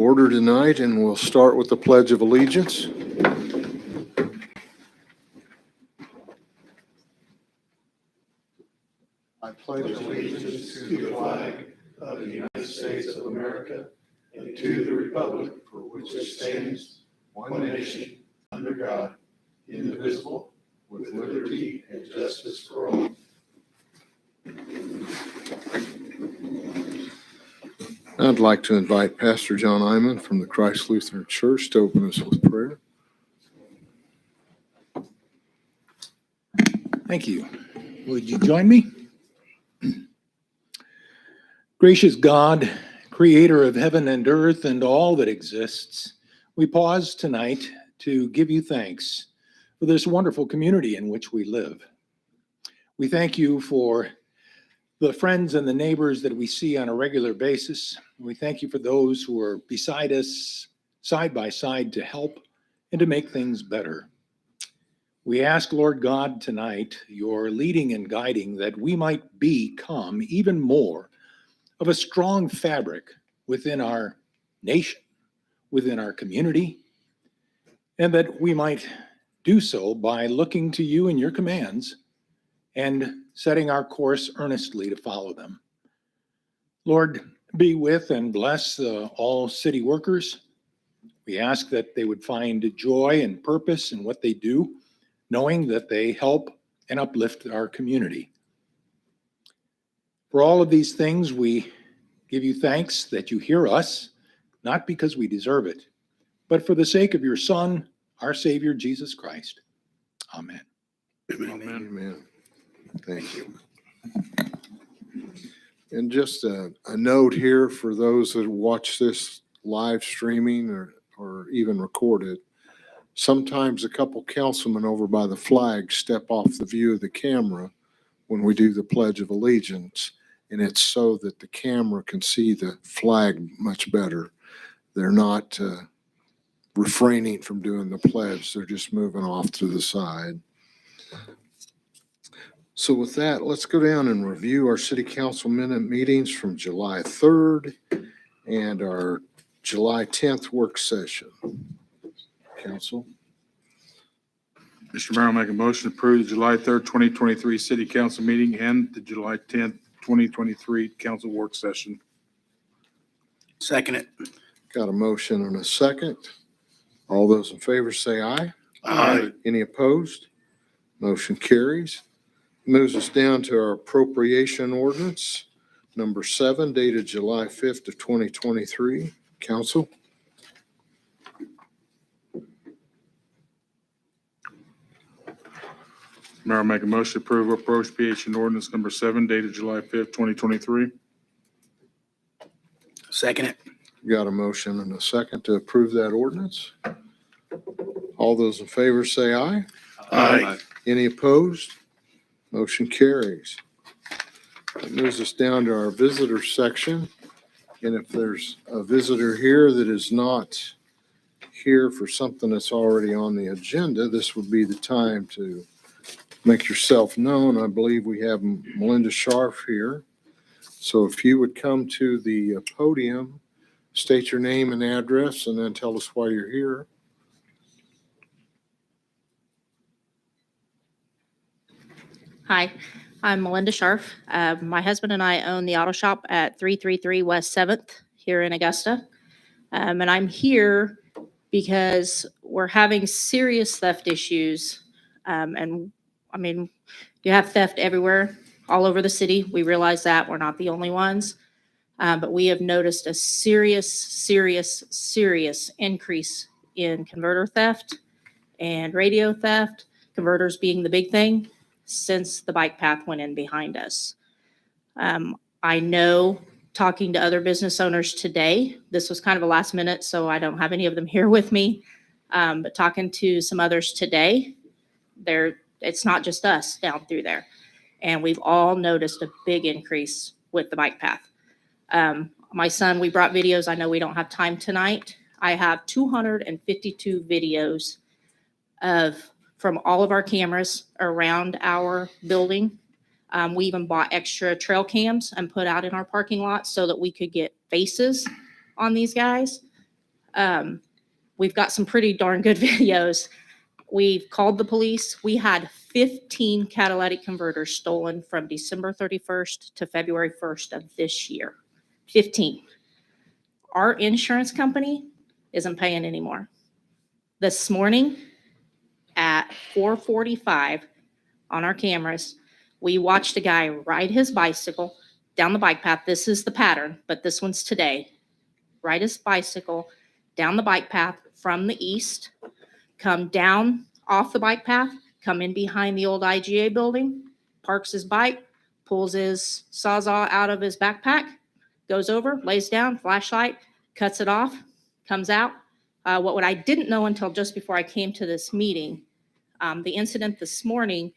Order tonight, and we'll start with the Pledge of Allegiance. I pledge allegiance to the flag of the United States of America and to the republic for which it stands, one nation, under God, indivisible, with liberty and justice for all. I'd like to invite Pastor John Einem from the Christ Lutheran Church to open us with prayer. Thank you. Would you join me? Gracious God, creator of heaven and earth and all that exists, we pause tonight to give you thanks for this wonderful community in which we live. We thank you for the friends and the neighbors that we see on a regular basis. We thank you for those who are beside us, side by side, to help and to make things better. We ask, Lord God, tonight, your leading and guiding that we might become even more of a strong fabric within our nation, within our community, and that we might do so by looking to you and your commands and setting our course earnestly to follow them. Lord, be with and bless all city workers. We ask that they would find joy and purpose in what they do, knowing that they help and uplift our community. For all of these things, we give you thanks that you hear us, not because we deserve it, but for the sake of your Son, our Savior, Jesus Christ. Amen. Amen. Amen. Thank you. And just a note here for those that watch this live streaming or even recorded. Sometimes a couple councilmen over by the flag step off the view of the camera when we do the Pledge of Allegiance, and it's so that the camera can see the flag much better. They're not refraining from doing the pledge. They're just moving off to the side. So with that, let's go down and review our city council minute meetings from July 3rd and our July 10th work session. Council. Mr. Mayor, I'll make a motion to approve the July 3rd, 2023 city council meeting and the July 10th, 2023 council work session. Second it. Got a motion and a second. All those in favor say aye. Aye. Any opposed? Motion carries. Moves us down to our appropriation ordinance, number 7, dated July 5th of 2023. Council. Mayor, I'll make a motion to approve appropriation ordinance number 7 dated July 5th, 2023. Second it. Got a motion and a second to approve that ordinance. All those in favor say aye. Aye. Any opposed? Motion carries. That moves us down to our visitor section. And if there's a visitor here that is not here for something that's already on the agenda, this would be the time to make yourself known. I believe we have Melinda Scharf here. So if you would come to the podium, state your name and address, and then tell us why you're here. Hi, I'm Melinda Scharf. My husband and I own the auto shop at 333 West 7th here in Augusta. And I'm here because we're having serious theft issues. And I mean, you have theft everywhere, all over the city. We realize that we're not the only ones. But we have noticed a serious increase in converter theft and radio theft, converters being the big thing, since the bike path went in behind us. I know, talking to other business owners today, this was kind of a last minute, so I don't have any of them here with me, but talking to some others today, it's not just us down through there. And we've all noticed a big increase with the bike path. My son, we brought videos. I know we don't have time tonight. I have 252 videos from all of our cameras around our building. We even bought extra trail cams and put out in our parking lot so that we could get faces on these guys. We've got some pretty darn good videos. We've called the police. We had 15 catalytic converters stolen from December 31st to February 1st of this year. 15. Our insurance company isn't paying anymore. This morning at 4:45 on our cameras, we watched a guy ride his bicycle down the bike path. This is the pattern, but this one's today. Ride his bicycle down the bike path from the east, come down off the bike path, come in behind the old IGA building, parks his bike, pulls his Sawzall out of his backpack, goes over, lays down, flashlight, cuts it off, comes out. What I didn't know until just before I came to this meeting, the incident this morning,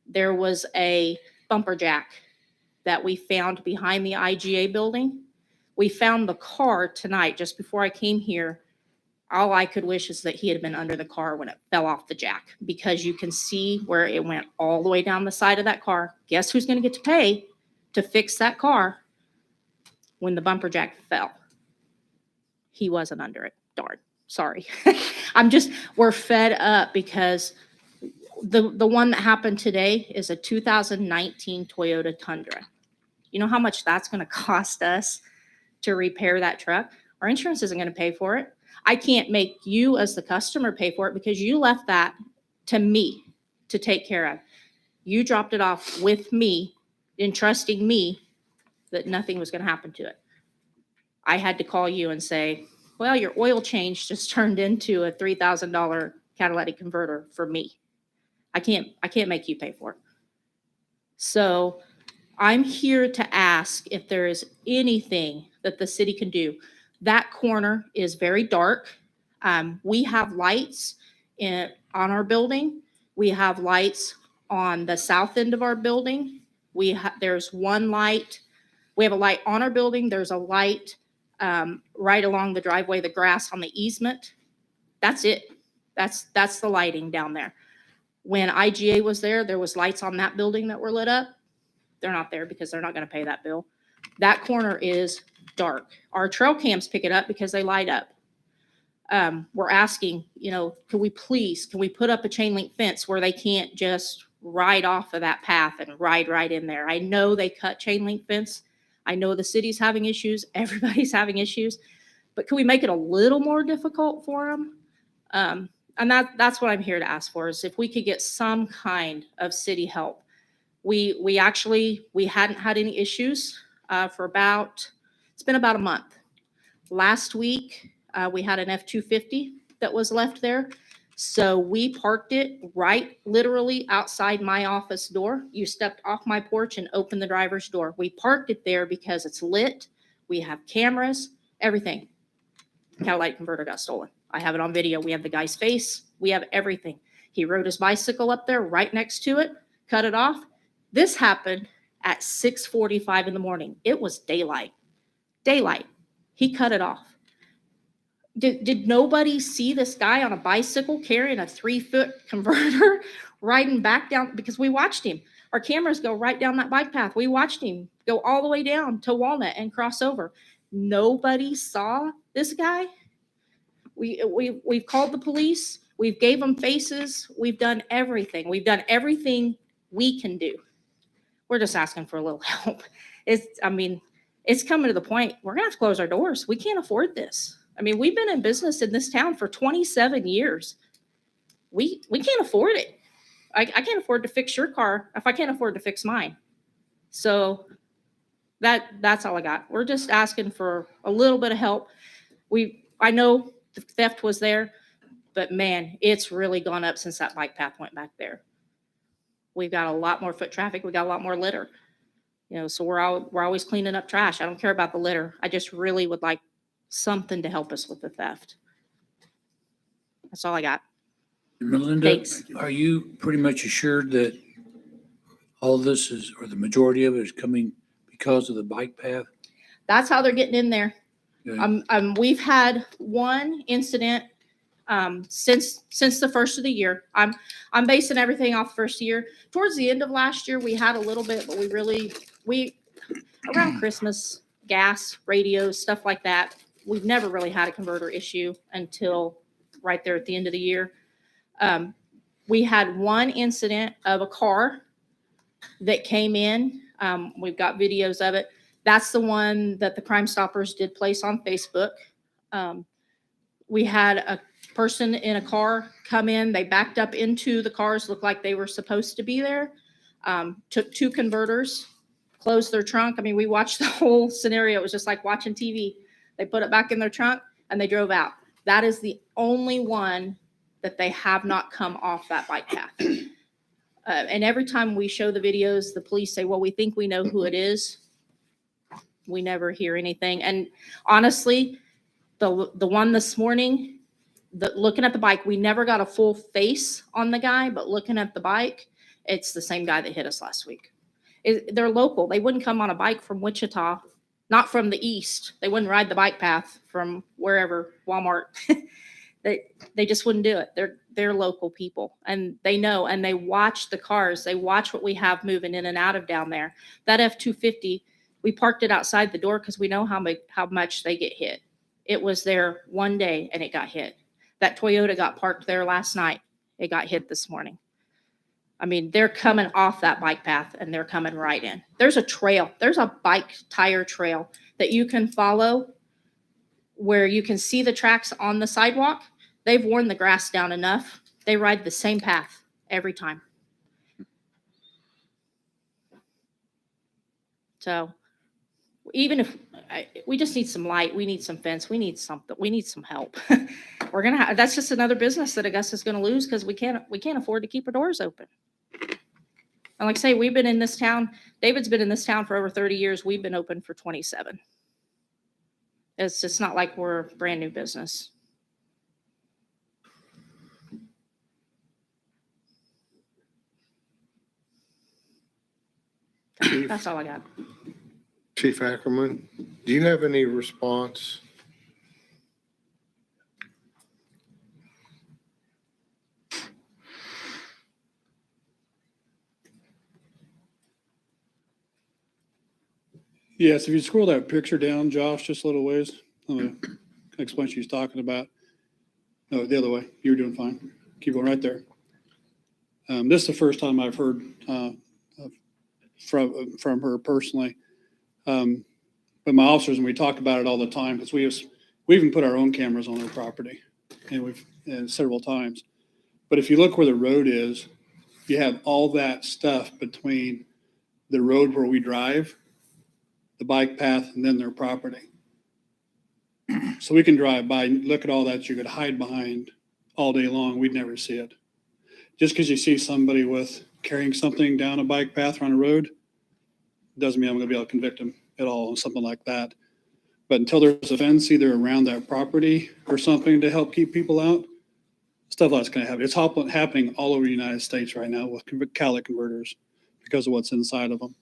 there was a bumper jack that we found behind the IGA building. We found the car tonight, just before I came here. All I could wish is that he had been under the car when it fell off the jack, because you can see where it went all the way down the side of that car. Guess who's going to get to pay to fix that car when the bumper jack fell? He wasn't under it. Darn. Sorry. We're fed up because the one that happened today is a 2019 Toyota Tundra. You know how much that's going to cost us to repair that truck? Our insurance isn't going to pay for it. I can't make you as the customer pay for it because you left that to me to take care of. You dropped it off with me, entrusting me that nothing was going to happen to it. I had to call you and say, well, your oil change just turned into a $3,000 catalytic converter for me. I can't make you pay for it. So I'm here to ask if there is anything that the city can do. That corner is very dark. We have lights on our building. We have lights on the south end of our building. There's one light. We have a light on our building. There's a light right along the driveway, the grass on the easement. That's it. That's the lighting down there. When IGA was there, there was lights on that building that were lit up. They're not there because they're not going to pay that bill. That corner is dark. Our trail cams pick it up because they light up. We're asking, can we put up a chain link fence where they can't just ride off of that path and ride right in there? I know they cut chain link fence. I know the city's having issues. Everybody's having issues. But can we make it a little more difficult for them? And that's what I'm here to ask for, is if we could get some kind of city help. We hadn't had any issues it's been about a month. Last week, we had an F-250 that was left there. So we parked it right literally outside my office door. You stepped off my porch and opened the driver's door. We parked it there because it's lit. We have cameras, everything. Catalytic converter got stolen. I have it on video. We have the guy's face. We have everything. He rode his bicycle up there right next to it, cut it off. This happened at 6:45 in the morning. It was daylight. He cut it off. Did nobody see this guy on a bicycle carrying a 3-foot converter riding back down? Because we watched him. Our cameras go right down that bike path. We watched him go all the way down to Walnut and cross over. Nobody saw this guy. We've called the police. We've gave them faces. We've done everything. We've done everything we can do. We're just asking for a little help. It's coming to the point we're gonna have to close our doors. We can't afford this. We've been in business in this town for 27 years. We can't afford it. I can't afford to fix your car if I can't afford to fix mine. So that's all I got. We're just asking for a little bit of help. I know the theft was there, but man, it's really gone up since that bike path went back there. We've got a lot more foot traffic. We got a lot more litter. So we're always cleaning up trash. I don't care about the litter. I just really would like something to help us with the theft. That's all I got. Melinda, Thanks. are you pretty much assured that all this is, or the majority of it is coming because of the bike path? That's how they're getting in there. Okay. We've had one incident since the first of the year. I'm basing everything off the first year. Towards the end of last year, we had a little bit, but we around Christmas, gas, radios, stuff like that. we've never really had a converter issue until right there at the end of the year. We had one incident of a car that came in. We've got videos of it. That's the one that the Crime Stoppers did place on Facebook. We had a person in a car come in. They backed up into the cars, looked like they were supposed to be there. Took 2 converters, closed their trunk. I mean, we watched the whole scenario. It was just like watching TV. They put it back in their trunk and they drove out. That is the only one that they have not come off that bike path. And every time we show the videos, the police say, well, we think we know who it is. We never hear anything. And honestly, the one this morning, looking at the bike, we never got a full face on the guy, but looking at the bike, it's the same guy that hit us last week. They're local. They wouldn't come on a bike from Wichita, not from the east. They wouldn't ride the bike path from wherever, Walmart. They just wouldn't do it. They're local people, and they know, and they watch the cars. They watch what we have moving in and out of down there. That F-250, we parked it outside the door because we know how much they get hit. It was there one day and it got hit. That Toyota got parked there last night. It got hit this morning. I mean, they're coming off that bike path and they're coming right in. There's a trail. There's a bike tire trail that you can follow where you can see the tracks on the sidewalk. They've worn the grass down enough. They ride the same path every time. So even if we just need some light, we need some fence, we need something, we need some help. That's just another business that Augusta is going to lose because we can't afford to keep our doors open. And like I say, we've been in this town. David's been in this town for over 30 years. We've been open for 27. It's just not like we're a brand new business. That's all I got. Chief Ackerman, do you have any response? Yes, if you scroll that picture down, Josh, just a little ways, I'm going to explain what she's talking about. No, the other way. You're doing fine. Keep going right there. This is the first time I've heard from her personally. But my officers, and we talk about it all the time, because we even put our own cameras on their property, and several times. But if you look where the road is, you have all that stuff between the road where we drive, the bike path, and then their property. So we can drive by and look at all that you could hide behind all day long. We'd never see it. Just because you see somebody carrying something down a bike path or on a road, doesn't mean I'm going to be able to convict them at all on something like that. But until there's a fence either around that property or something to help keep people out, stuff like that's going to happen. It's happening all over the United States right now with catalytic converters because of what's inside of them.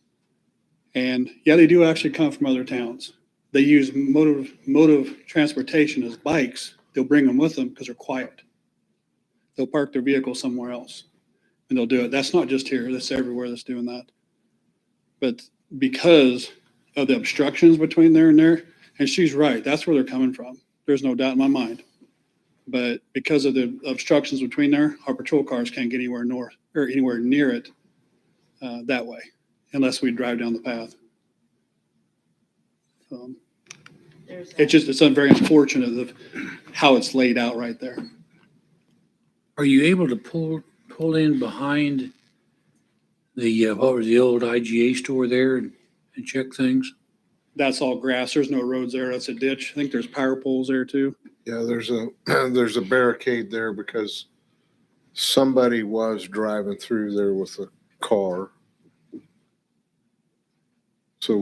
And yeah, they do actually come from other towns. They use motive transportation as bikes. They'll bring them with them because they're quiet. They'll park their vehicle somewhere else and they'll do it. That's not just here. That's everywhere that's doing that. But because of the obstructions between there and there, and she's right, that's where they're coming from. There's no doubt in my mind. But because of the obstructions between there, our patrol cars can't get anywhere north or anywhere near it that way, unless we drive down the path. It's very unfortunate of how it's laid out right there. Are you able to pull in behind the what was the old IGA store there and check things? That's all grass. There's no roads there. That's a ditch. I think there's power poles there too. Yeah, there's a barricade there because somebody was driving through there with a car. So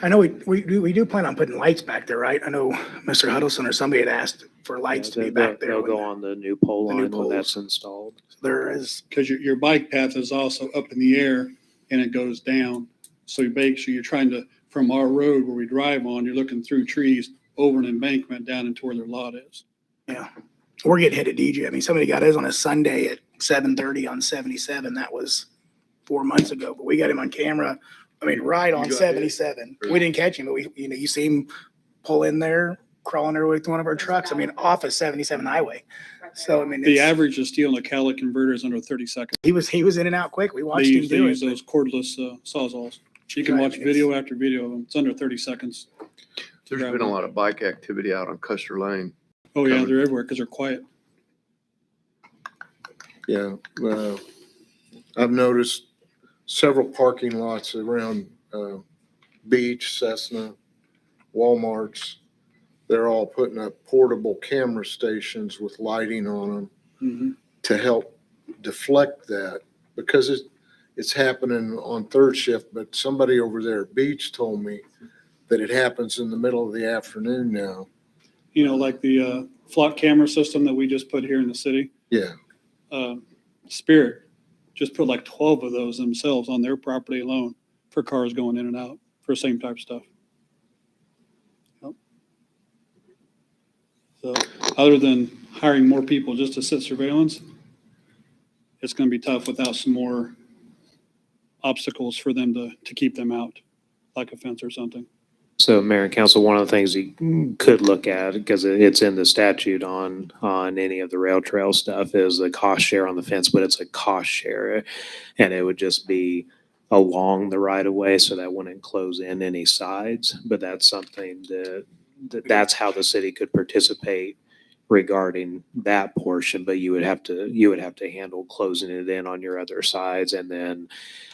I know we do plan on putting lights back there, right? I know Mr. Huddleston or somebody had asked for lights to be back there. They'll go on the new pole The new line when that's poles. installed. There is, Because your bike path is also up in the air and it goes down. So you're trying to, from our road where we drive on, you're looking through trees over an embankment down into where their lot is. yeah, we're getting hit at DJ. I mean, somebody got his on a Sunday at 7:30 on 77. That was 4 months ago, but we got him on camera. I mean, right on You got 77. hit? We didn't catch him, but you see him pull in there, crawling their way through one of our trucks. I mean, off of 77 highway. So, I mean, The it's- average of stealing a Cali converter is under 30 seconds. he was in and out quick. We They watched him use do it. those cordless sawzalls. You can Right, watch it's- video after video of them. It's under 30 seconds. There's been a lot of bike activity out on Custer Lane. Oh, yeah, Covered. they're everywhere because they're quiet. Yeah, I've noticed several parking lots around Beach, Cessna, Walmarts. They're all putting up portable camera stations with lighting on them Mhm. to help deflect that, because it's happening on third shift, but somebody over there at Beach told me that it happens in the middle of the afternoon now. You know, like the flock camera system that we just put here in the city. Yeah, Spirit just put like 12 of those themselves on their property alone for cars going in and out for the same type of stuff. Yep. So other than hiring more people just to sit surveillance, it's going to be tough without some more obstacles for them to keep them out, like a fence or something. So Mayor and Council, one of the things you could look at, because it's in the statute on any of the rail trail stuff, is the cost share on the fence, but it's a cost share. And it would just be along the right of way, so that wouldn't close in any sides. But that's something that's how the city could participate regarding that portion, but you would have to handle closing it in on your other sides. And then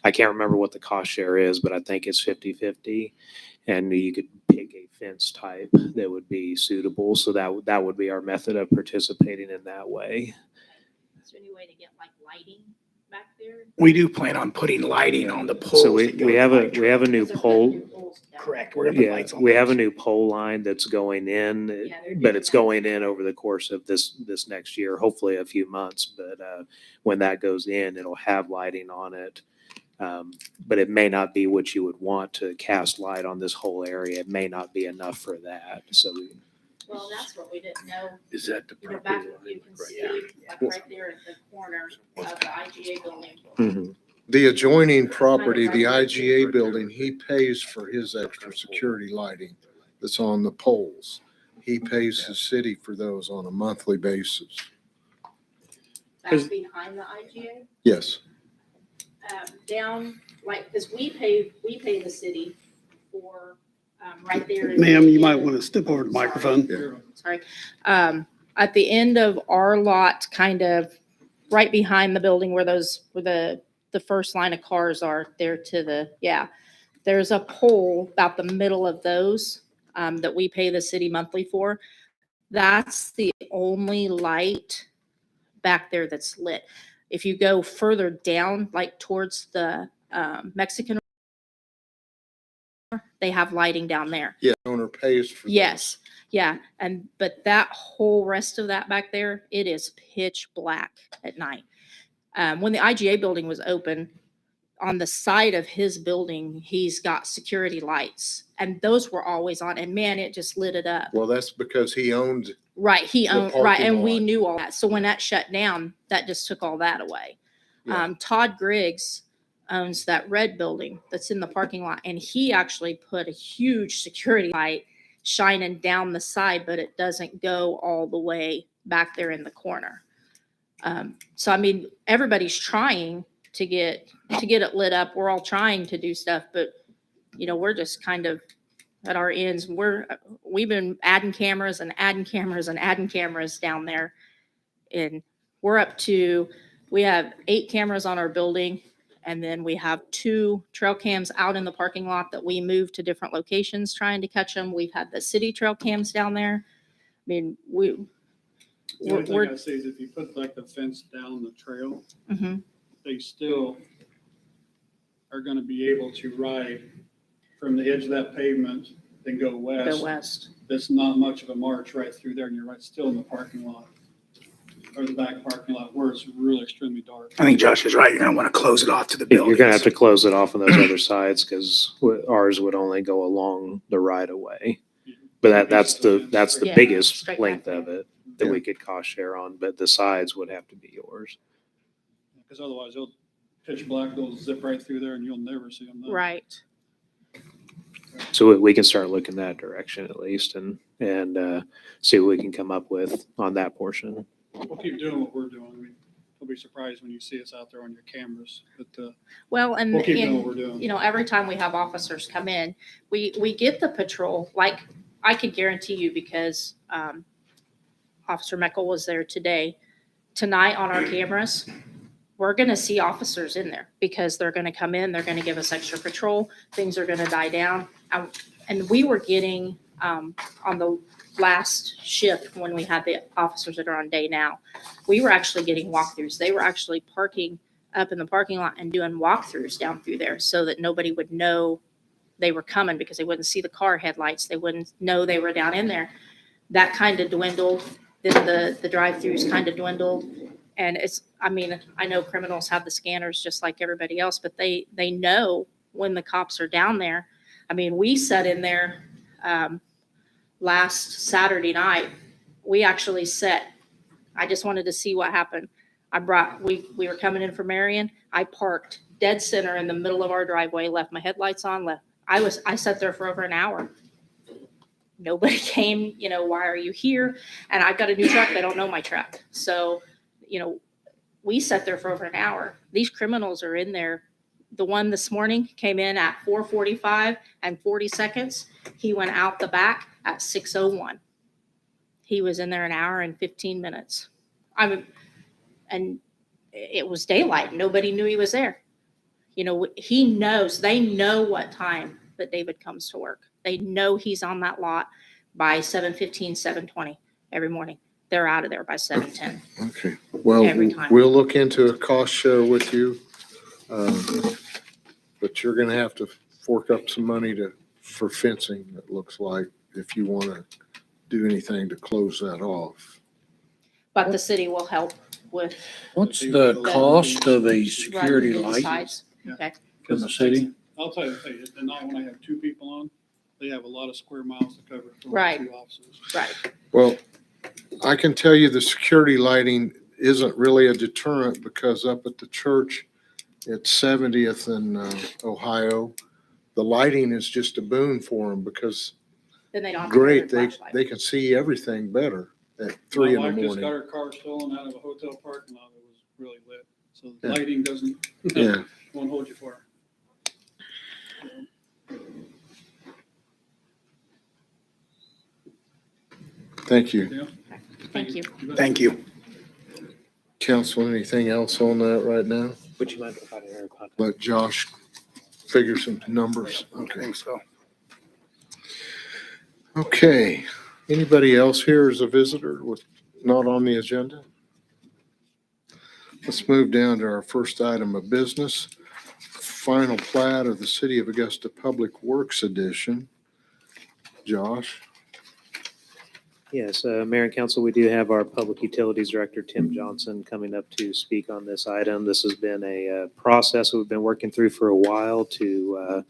I can't remember what the cost share is, but I think it's 50-50. And you could pick a fence type that would be suitable. So that would be our method of participating in that way. Is there any way to get like lighting back there? We do plan on putting lighting on the poles. So we that go have to a the we have a new Because they're putting pole. new poles down. Correct. We're gonna put Yeah, lights on. we have a those. new pole line that's going in, Yeah, they're but doing it's that. going in over the course of this next year, hopefully a few months. But when that goes in, it'll have lighting on it. But it may not be what you would want to cast light on this whole area. It may not be enough for that. So Well, that's what we didn't know. Is that the You know, property back, line? you can see like right there at the corner of the IGA building. mhm. the adjoining property, the IGA building, he pays for his extra security lighting that's on the poles. He pays the city for those on a monthly basis. That's behind the IGA. Yes, Down, like, because we pay the city for, right there. Ma'am, you might want to step over the microphone. Yeah. Sorry. At the end of our lot, kind of right behind the building where the first line of cars are there to there's a pole about the middle of those, that we pay the city monthly for. That's the only light back there that's lit. If you go further down, like towards the Mexican, they have lighting down there. yeah, owner pays for those. Yes, yeah, but that whole rest of that back there, it is pitch black at night. When the IGA building was open, on the side of his building, he's got security lights, and those were always on, and man, it just lit it up. Well, that's because he owned, Right, he the owned, right, parking and we lot. knew all that. So when that shut down, that just took all that away. Yeah. Todd Griggs owns that red building that's in the parking lot, and he actually put a huge security light shining down the side, but it doesn't go all the way back there in the corner. So I mean, everybody's trying to get it lit up. We're all trying to do stuff, but we're just kind of at our ends. We've been adding cameras and adding cameras and adding cameras down there, and we have 8 cameras on our building, and then we have 2 trail cams out in the parking lot that we moved to different locations trying to catch them. We've had the city trail cams down there. I mean, The only thing we're I say is if you put like the fence down the trail, mhm. they still are going to be able to ride from the edge of that pavement, then go Go west. west. That's not much of a march right through there, and you're right still in the parking lot, or the back parking lot where it's really extremely dark. I think Josh is right. You're gonna want to close it off to the Yeah, building. you're gonna have to close it off on those other sides, because ours would only go along the right of way. But that's the Yeah, biggest straight length back of it that we could cost share on, but the sides would have to be yours. Because otherwise they'll pitch black, they'll zip right through there and you'll never see them. then. Right. So we can start looking that direction at least and see what we can come up with on that portion. We'll keep doing what we're doing. I mean, you'll be surprised when you see us out there on your cameras, but Well, and, we'll keep doing what and, we're doing. you know, every time we have officers come in, we get the patrol, like, I could guarantee you because, Officer Meckel was there today. Tonight on our cameras, we're gonna see officers in there because they're gonna come in, they're gonna give us extra patrol, things are gonna die down. And we were getting, on the last shift when we had the officers that are on day now, we were actually getting walkthroughs. They were actually parking up in the parking lot and doing walkthroughs down through there so that nobody would know they were coming because they wouldn't see the car headlights. They wouldn't know they were down in there. That kind of dwindled. Then the drive-throughs kind of dwindled. And I mean, I know criminals have the scanners just like everybody else, but they know when the cops are down there. I mean, we sat in there last Saturday night. We actually sat. I just wanted to see what happened. We were coming in from Marion. I parked dead center in the middle of our driveway, left my headlights on, I sat there for over an hour. Nobody came, you know, why are you here? And I've got a new truck. They don't know my truck. So, you know, we sat there for over an hour. These criminals are in there. The one this morning came in at 4:45 and 40 seconds. He went out the back at 6:01. He was in there an hour and 15 minutes. And it was daylight. Nobody knew he was there. You know, they know what time that David comes to work. They know he's on that lot by 7:15, 7:20 every morning. They're out of there by 7:10. Okay, well, Every time. we'll look into a cost share with you. But you're gonna have to fork up some money for fencing, it looks like, if you wanna do anything to close that off. But the city will help with. What's the cost of a security running light sides. Okay. in the city? I'll tell you, at night when I have two people on, they have a lot of square miles to cover for Right. two officers. Right. Well, I can tell you the security lighting isn't really a deterrent because up at the church at 70th and Ohio, the lighting is just a boon for them because Then they don't have to carry great, their they flashlight. can see everything better at 3 in the My wife just got morning. her car stolen out of a hotel parking lot that was really lit. So the Yeah. lighting doesn't, Yeah, won't hold you for. thank you. Yeah. Thank you. Thank you. Council, anything else on that right now? Would you mind providing her contact? Let Josh figure some numbers. I Okay. think so. Okay. Anybody else here as a visitor not on the agenda? Let's move down to our first item of business. Final plat of the City of Augusta Public Works Edition. Josh? Yes, Mayor and Council, we do have our Public Utilities Director, Tim Johnson, coming up to speak on this item. This has been a process we've been working through for a while to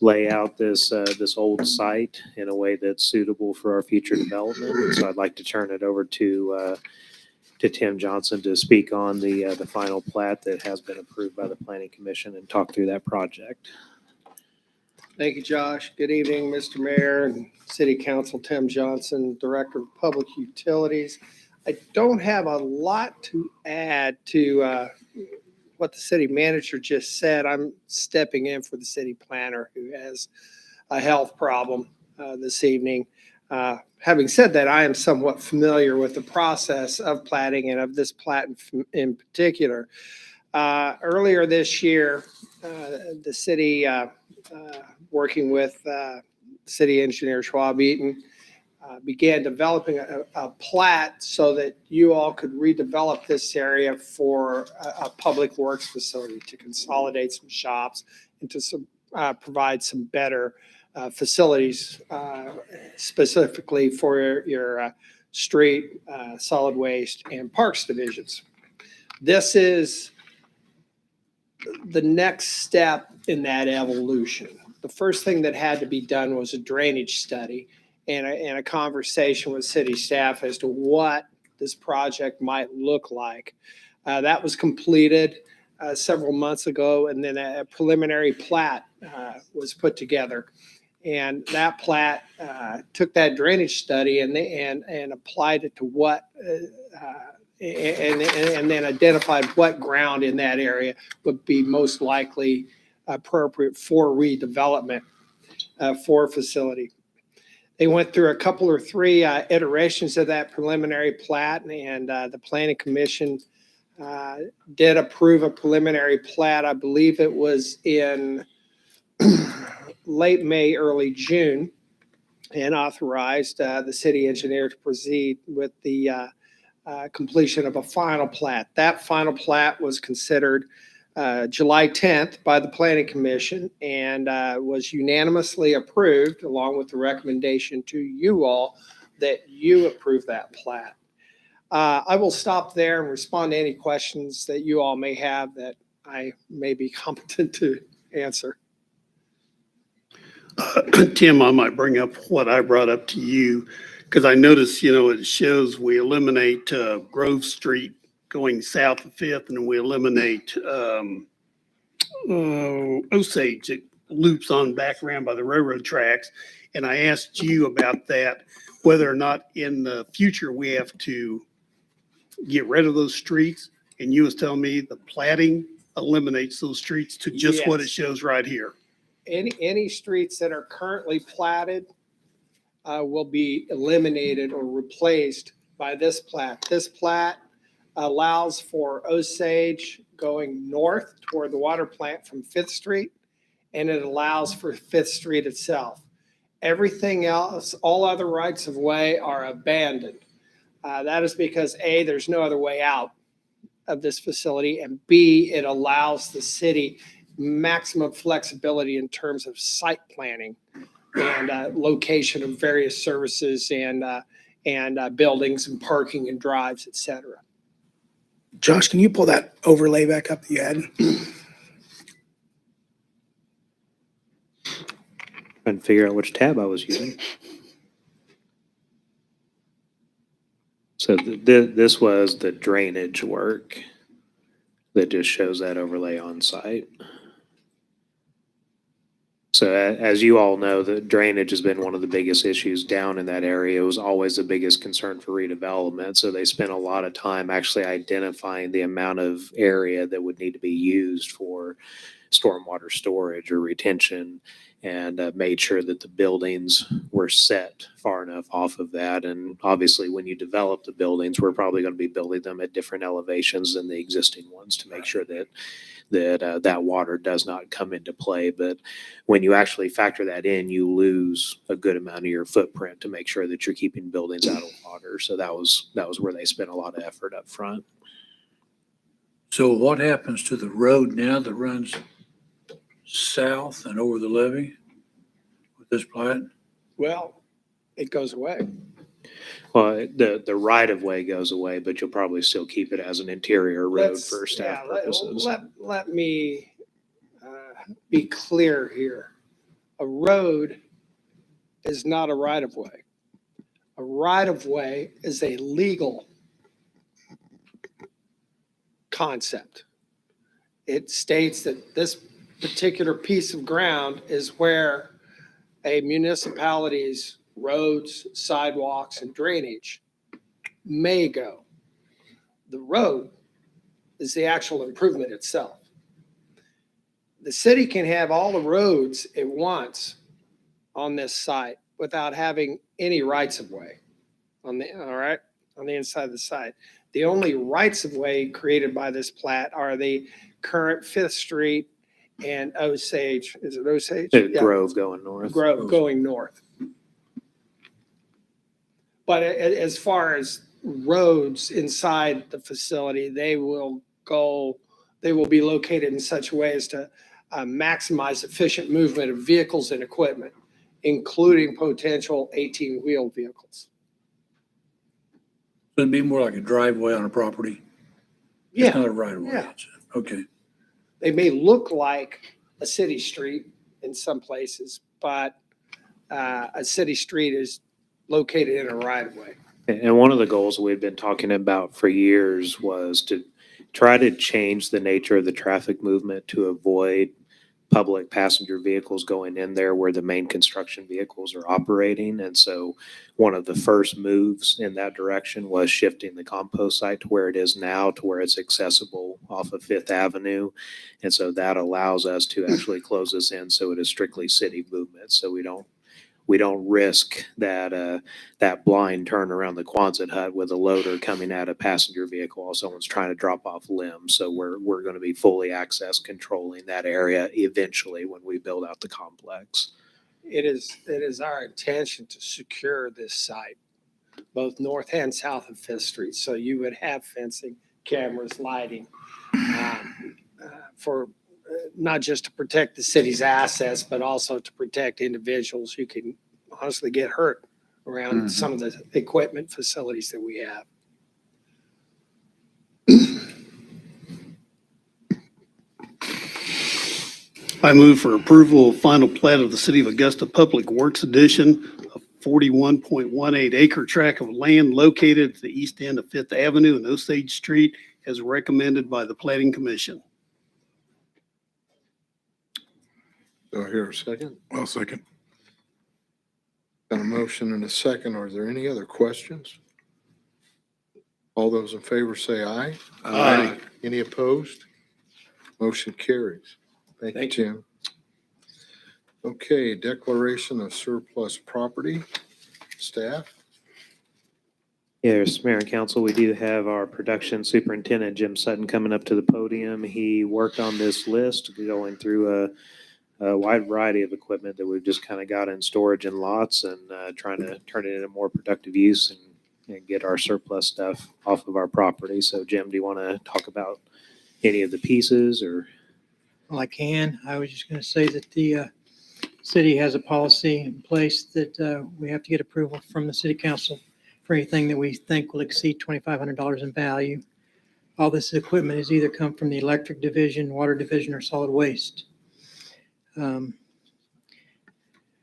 lay out this old site in a way that's suitable for our future development. And so I'd like to turn it over to Tim Johnson to speak on the final plat that has been approved by the Planning Commission and talk through that project. Thank you, Josh. Good evening, Mr. Mayor and City Council. Tim Johnson, Director of Public Utilities. I don't have a lot to add to what the city manager just said. I'm stepping in for the city planner who has a health problem this evening. Having said that, I am somewhat familiar with the process of platting and of this plat in particular. Earlier this year, the city, working with city engineer Schwab Eaton, began developing a plat so that you all could redevelop this area for a public works facility to consolidate some shops and to provide some better facilities specifically for your street, solid waste, and parks divisions. This is the next step in that evolution. The first thing that had to be done was a drainage study and a conversation with city staff as to what this project might look like. That was completed several months ago, and then a preliminary plat was put together. And that plat took that drainage study and applied it to what, and then identified what ground in that area would be most likely appropriate for redevelopment for a facility. They went through a couple or three iterations of that preliminary plat, and the Planning Commission did approve a preliminary plat. I believe it was in late May, early June, and authorized the city engineer to proceed with the completion of a final plat. That final plat was considered July 10th by the Planning Commission and was unanimously approved, along with the recommendation to you all that you approve that plat. I will stop there and respond to any questions that you all may have that I may be competent to answer. Tim, I might bring up what I brought up to you, because I noticed, it shows we eliminate Grove Street going south of Fifth, and we eliminate Osage. It loops on back around by the railroad tracks. And I asked you about that, whether or not in the future we have to get rid of those streets. And you was telling me the platting eliminates those streets to just what it Yes. shows right here. Any streets that are currently platted will be eliminated or replaced by this plat. This plat allows for Osage going north toward the water plant from Fifth Street, and it allows for Fifth Street itself. Everything else, all other rights of way are abandoned. That is because A, there's no other way out of this facility, and B, it allows the city maximum flexibility in terms of site planning and location of various services and buildings and parking and drives, et cetera. Josh, can you pull that overlay back up that you had? Trying to figure out which tab I was using. So this was the drainage work that just shows that overlay on site. So as you all know, the drainage has been one of the biggest issues down in that area. It was always the biggest concern for redevelopment. So they spent a lot of time actually identifying the amount of area that would need to be used for stormwater storage or retention, and made sure that the buildings were set far enough off of that. And obviously, when you develop the buildings, we're probably going to be building them at different elevations than the existing ones to make sure that that water does not come into play. But when you actually factor that in, you lose a good amount of your footprint to make sure that you're keeping buildings out of water. So that was where they spent a lot of effort up front. So what happens to the road now that runs south and over the levee with this plat? Well, it goes away. Well, the right of way goes away, but you'll probably still keep it as an interior road for staff purposes. Let me be clear here. A road is not a right of way. A right of way is a legal concept. It states that this particular piece of ground is where a municipality's roads, sidewalks, and drainage may go. The road is the actual improvement itself. The city can have all the roads it wants on this site without having any rights of way on the inside of the site. The only rights of way created by this plat are the current Fifth Street and Osage. Is it Osage? Yeah. Grove going north. Grove going north. But as far as roads inside the facility, they will be located in such a way as to maximize efficient movement of vehicles and equipment, including potential 18-wheel vehicles. It'd be more like a driveway on a property. Yeah. It's not a right of way. Yeah. Okay. They may look like a city street in some places, but a city street is located in a right of way. And one of the goals we've been talking about for years was to try to change the nature of the traffic movement to avoid public passenger vehicles going in there where the main construction vehicles are operating. And so one of the first moves in that direction was shifting the compost site to where it is now, to where it's accessible off of Fifth Avenue. And so that allows us to actually close this in so it is strictly city movement. So we don't risk that blind turn around the Quonset hut with a loader coming at a passenger vehicle while someone's trying to drop off limbs. So we're going to be fully access controlling that area eventually when we build out the complex. It is our intention to secure this site, both north and south of Fifth Street. So you would have fencing, cameras, lighting, for not just to protect the city's assets, but also to protect individuals who can honestly get hurt around some of the equipment facilities that we have. I move for approval of final plat of the City of Augusta Public Works Edition, a 41.18 acre tract of land located at the east end of Fifth Avenue and Osage Street as recommended by the Planning Commission. Do I hear a second? I'll second. Got a motion and a second. Are there any other questions? All those in favor say aye. Aye. Any opposed? Motion carries. Thank you, Jim. Okay, declaration of surplus property. Staff? Yes, Mayor and Council, we do have our production superintendent, Jim Sutton, coming up to the podium. He worked on this list, going through a wide variety of equipment that we've just kind of got in storage in lots and trying to turn it into more productive use and get our surplus stuff off of our property. So Jim, do you want to talk about any of the pieces or? Well, I can. I was just going to say that the city has a policy in place that we have to get approval from the city council for anything that we think will exceed $2,500 in value. All this equipment has either come from the electric division, water division, or solid waste.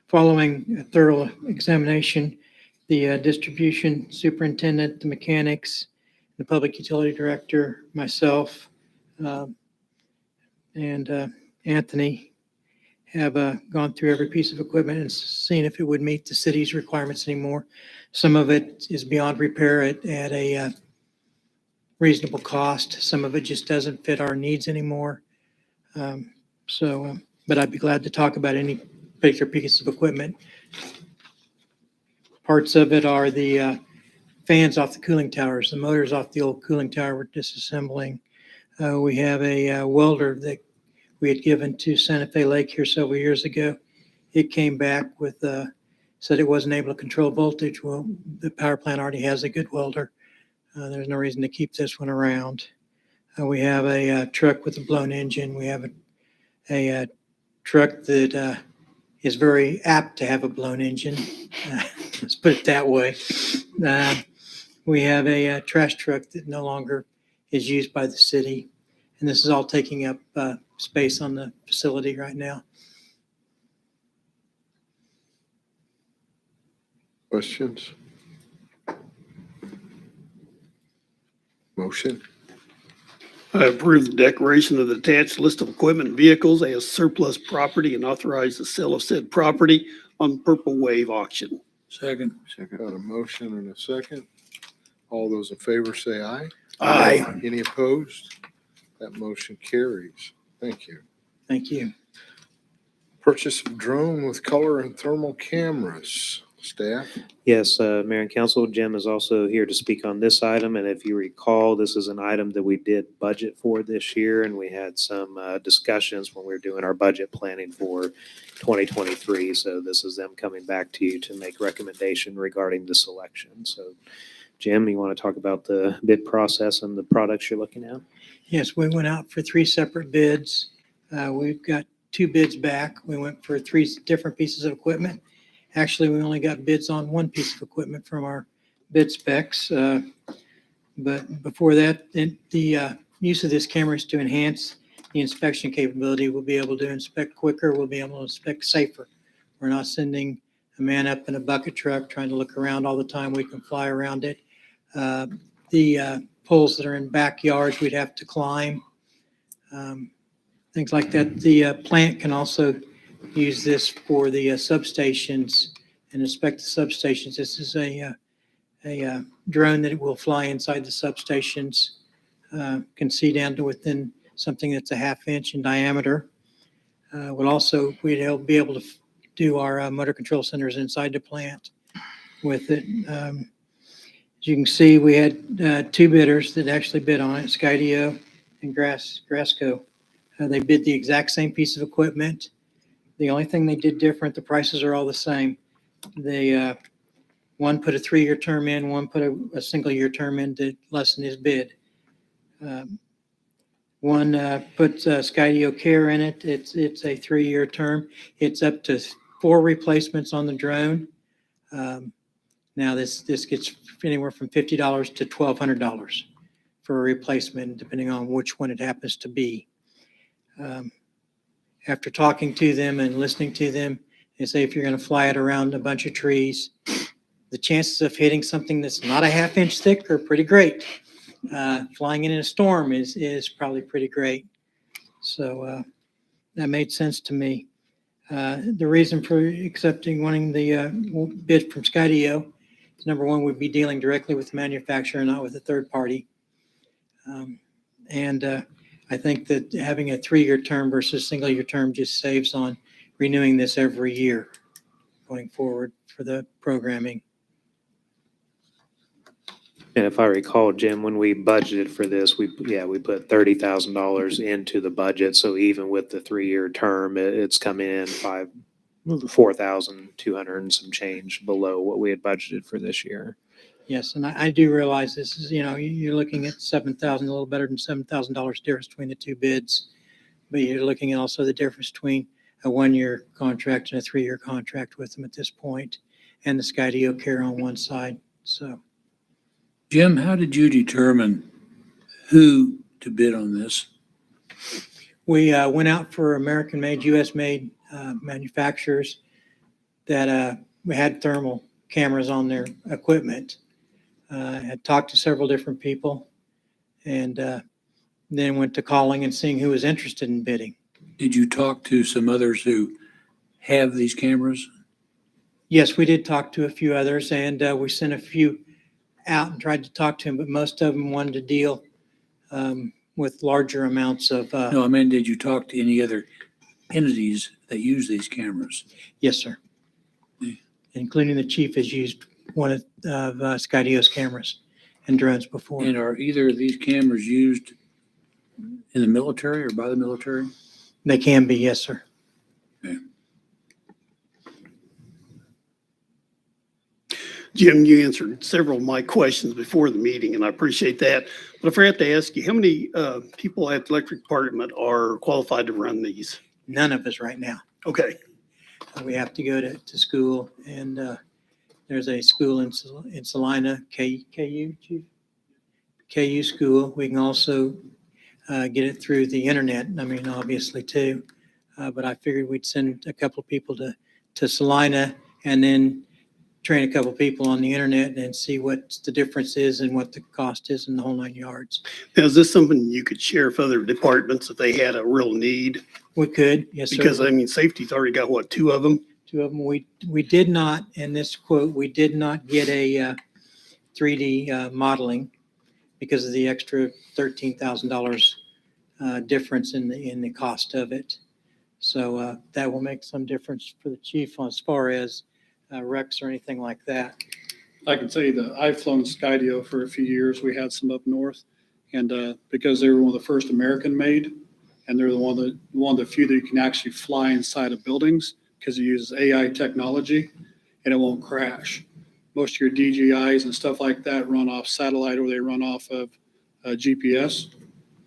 Following a thorough examination, the distribution superintendent, the mechanics, the public utility director, myself, and Anthony have gone through every piece of equipment and seen if it would meet the city's requirements anymore. Some of it is beyond repair at a reasonable cost. Some of it just doesn't fit our needs anymore. But I'd be glad to talk about any particular piece of equipment. Parts of it are the fans off the cooling towers, the motors off the old cooling tower we're disassembling. We have a welder that we had given to Santa Fe Lake here several years ago. It came back with, said it wasn't able to control voltage. Well, the power plant already has a good welder. There's no reason to keep this one around. We have a truck with a blown engine. We have a truck that is very apt to have a blown engine. Let's put it that way. We have a trash truck that no longer is used by the city. And this is all taking up space on the facility right now. Questions? Motion? I approve the declaration of the attached list of equipment and vehicles as surplus property and authorize the sale of said property on Purple Wave auction. Second. Got a motion and a second. All those in favor say aye. Aye. Any opposed? That motion carries. Thank you. Thank you. Purchase of drone with color and thermal cameras. Staff? Yes, Mayor and Council, Jim is also here to speak on this item. And if you recall, this is an item that we did budget for this year, and we had some discussions when we were doing our budget planning for 2023. So this is them coming back to you to make recommendation regarding the selection. So Jim, you want to talk about the bid process and the products you're looking at? Yes, we went out for 3 separate bids. We've got 2 bids back. We went for 3 different pieces of equipment. Actually, we only got bids on 1 piece of equipment from our bid specs. But before that, the use of this camera is to enhance the inspection capability. We'll be able to inspect quicker. We'll be able to inspect safer. We're not sending a man up in a bucket truck trying to look around all the time. We can fly around it. The poles that are in backyards, we'd have to climb. things like that. The plant can also use this for the substations and inspect the substations. This is a drone that will fly inside the substations, can see down to within something that's a 1/2 inch in diameter. We'd be able to do our motor control centers inside the plant with it. As you can see, we had 2 bidders that actually bid on it, Skydio and Grasco. They bid the exact same piece of equipment. The only thing they did different, the prices are all the same. They one put a 3-year term in, one put a single-year term in to lessen his bid. One put Skydio Care in it. It's a 3-year term. It's up to 4 replacements on the drone. Now this gets anywhere from $50 to $1,200 for a replacement, depending on which one it happens to be. After talking to them and listening to them, they say if you're going to fly it around a bunch of trees, the chances of hitting something that's not a 1/2 inch thick are pretty great. Flying it in a storm is probably pretty great. So that made sense to me. The reason for wanting the bid from Skydio is, number one, we'd be dealing directly with the manufacturer, not with a third party. I think that having a 3-year term versus single-year term just saves on renewing this every year going forward for the programming. And if I recall, Jim, when we budgeted for this, we put $30,000 into the budget. So even with the 3-year term, it's coming in $4,200 and some change below what we had budgeted for this year. Yes, and I do realize this is, you're looking at $7,000, a little better than $7,000 difference between the 2 bids. But you're looking at also the difference between a 1-year contract and a 3-year contract with them at this point, and the Skydio Care on one side. So, Jim, how did you determine who to bid on this? we went out for American-made, U.S.-made manufacturers that we had thermal cameras on their equipment. Had talked to several different people, and then went to calling and seeing who was interested in bidding. Did you talk to some others who have these cameras? Yes, we did talk to a few others, and we sent a few out and tried to talk to them, but most of them wanted to deal with larger amounts of. No, I mean, did you talk to any other entities that use these cameras? Yes, sir. Including the chief has used one of Skydio's cameras and drones before. And are either of these cameras used in the military or by the military? They can be, yes, sir. Okay. Jim, you answered several of my questions before the meeting, and I appreciate that. But I forgot to ask you, how many people at the electric department are qualified to run these? None of us right now. Okay. We have to go to school, and there's a school in Salina, KU school. We can also get it through the internet, I mean, obviously too. But I figured we'd send a couple of people to Salina and then train a couple of people on the internet and see what the difference is and what the cost is in the whole 9 yards. Now, is this something you could share with other departments if they had a real need? We could, yes, sir. Because, I mean, safety's already got, what, 2 of them? 2 of them. We did not, in this quote, we did not get a 3D modeling because of the extra $13,000 difference in the cost of it. So that will make some difference for the chief as far as wrecks or anything like that. I can tell you that I've flown Skydio for a few years. We had some up north, and because they were one of the first American made, and they're one of the few that you can actually fly inside of buildings because it uses AI technology and it won't crash. Most of your DJIs and stuff like that run off satellite or they run off of GPS,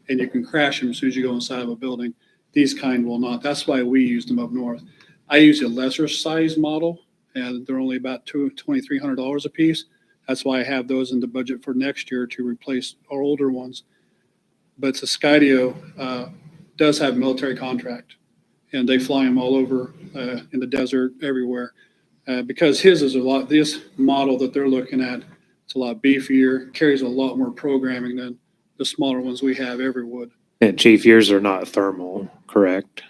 and you can crash them as soon as you go inside of a building. These kind will not. That's why we used them up north. I use a lesser size model, and they're only about $2,300 a piece. That's why I have those in the budget for next year to replace our older ones. But the Skydio does have a military contract, and they fly them all over in the desert, everywhere. Because his is this model that they're looking at, it's a lot beefier, carries a lot more programming than the smaller ones we have every wood. And Chief, yours are not thermal, correct?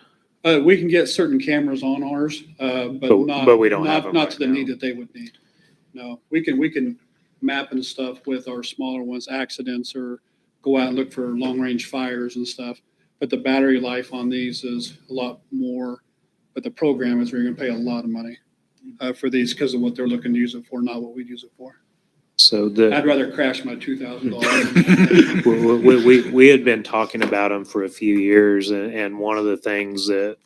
We can get certain cameras on ours, but But- not, but we don't have not, them not right to the now. need that they would need. No, we can map and stuff with our smaller ones, accidents, or go out and look for long-range fires and stuff. But the battery life on these is a lot more, but the program is we're gonna pay a lot of money for these because of what they're looking to use it for, not what we'd use it for. So the. I'd rather crash my $2,000. We had been talking about them for a few years, and one of the things that,